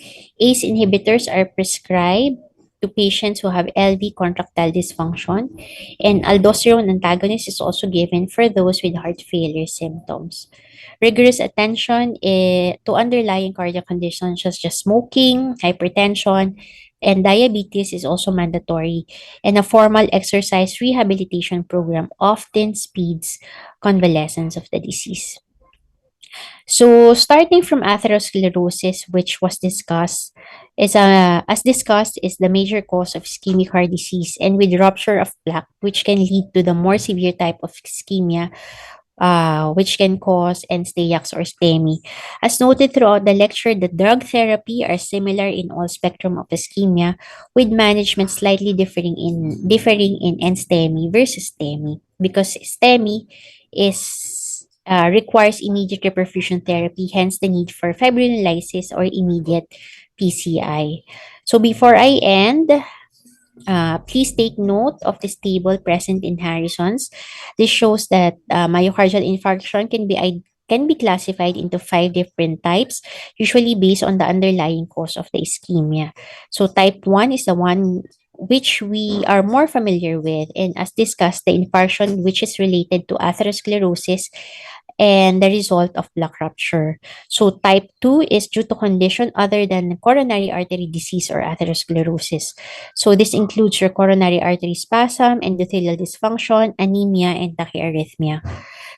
ACE inhibitors are prescribed to patients who have LV contractile dysfunction, and aldosterone antagonist is also given for those with heart failure symptoms. Rigorous attention to underlying cardiac conditions such as smoking, hypertension, and diabetes is also mandatory, and a formal exercise rehabilitation program often speeds convalescence of the disease. So starting from atherosclerosis, which was discussed, as discussed, is the major cause of ischemic heart disease, and with rupture of plaque, which can lead to the more severe type of ischemia, which can cause NSTEACs or STEMI. As noted throughout the lecture, the drug therapy are similar in all spectrum of ischemia, with management slightly differing in NSTEMI versus STEMI, because STEMI is requires immediate reperfusion therapy, hence the need for fibrinolysis or immediate PCI. So before I end, please take note of this table present in Harrison's. This shows that myocardial infarction can be classified into 5 different types, usually based on the underlying cause of the ischemia. So type 1 is the one which we are more familiar with, and as discussed, the infarction which is related to atherosclerosis and the result of plaque rupture. So type 2 is due to condition other than coronary artery disease or atherosclerosis. So this includes your coronary artery spasm, endothelial dysfunction, anemia, and tachyarrhythmia.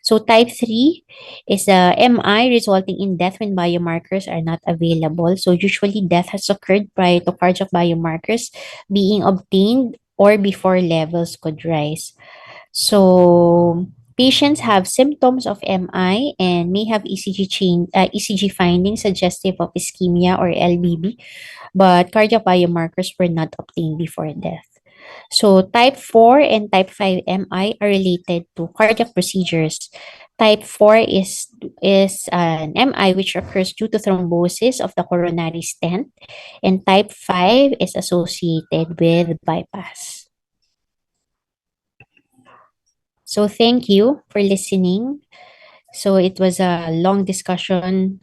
So type 3 is a MI resulting in death when biomarkers are not available. So usually death has occurred prior to cardiac biomarkers being obtained or before levels could rise. So patients have symptoms of MI and may have ECG findings suggestive of ischemia or LBB, but cardiac biomarkers were not obtained before death. So type 4 and type 5 MI are related to cardiac procedures. Type 4 is an MI which occurs due to thrombosis of the coronary stent, and type 5 is associated with bypass. So thank you for listening. So it was a long discussion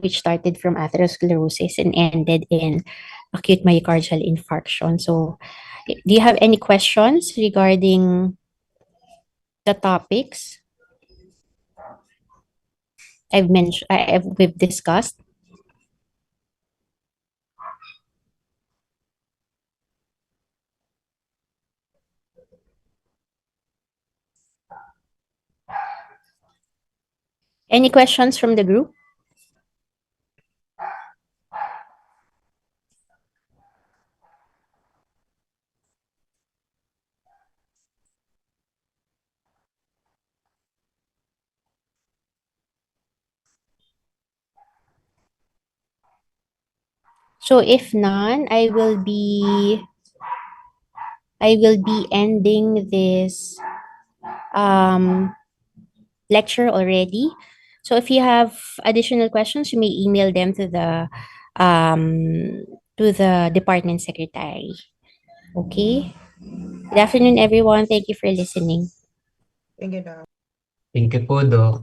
which started from atherosclerosis and ended in acute myocardial infarction. So do you have any questions regarding the topics we've discussed? Any questions from the group? So if none, I will be ending this um lecture already. So if you have additional questions, you may email them to the department secretary. Okay. Good afternoon, everyone. Thank you for listening. Thank you, Doc. Thank you po, Doc.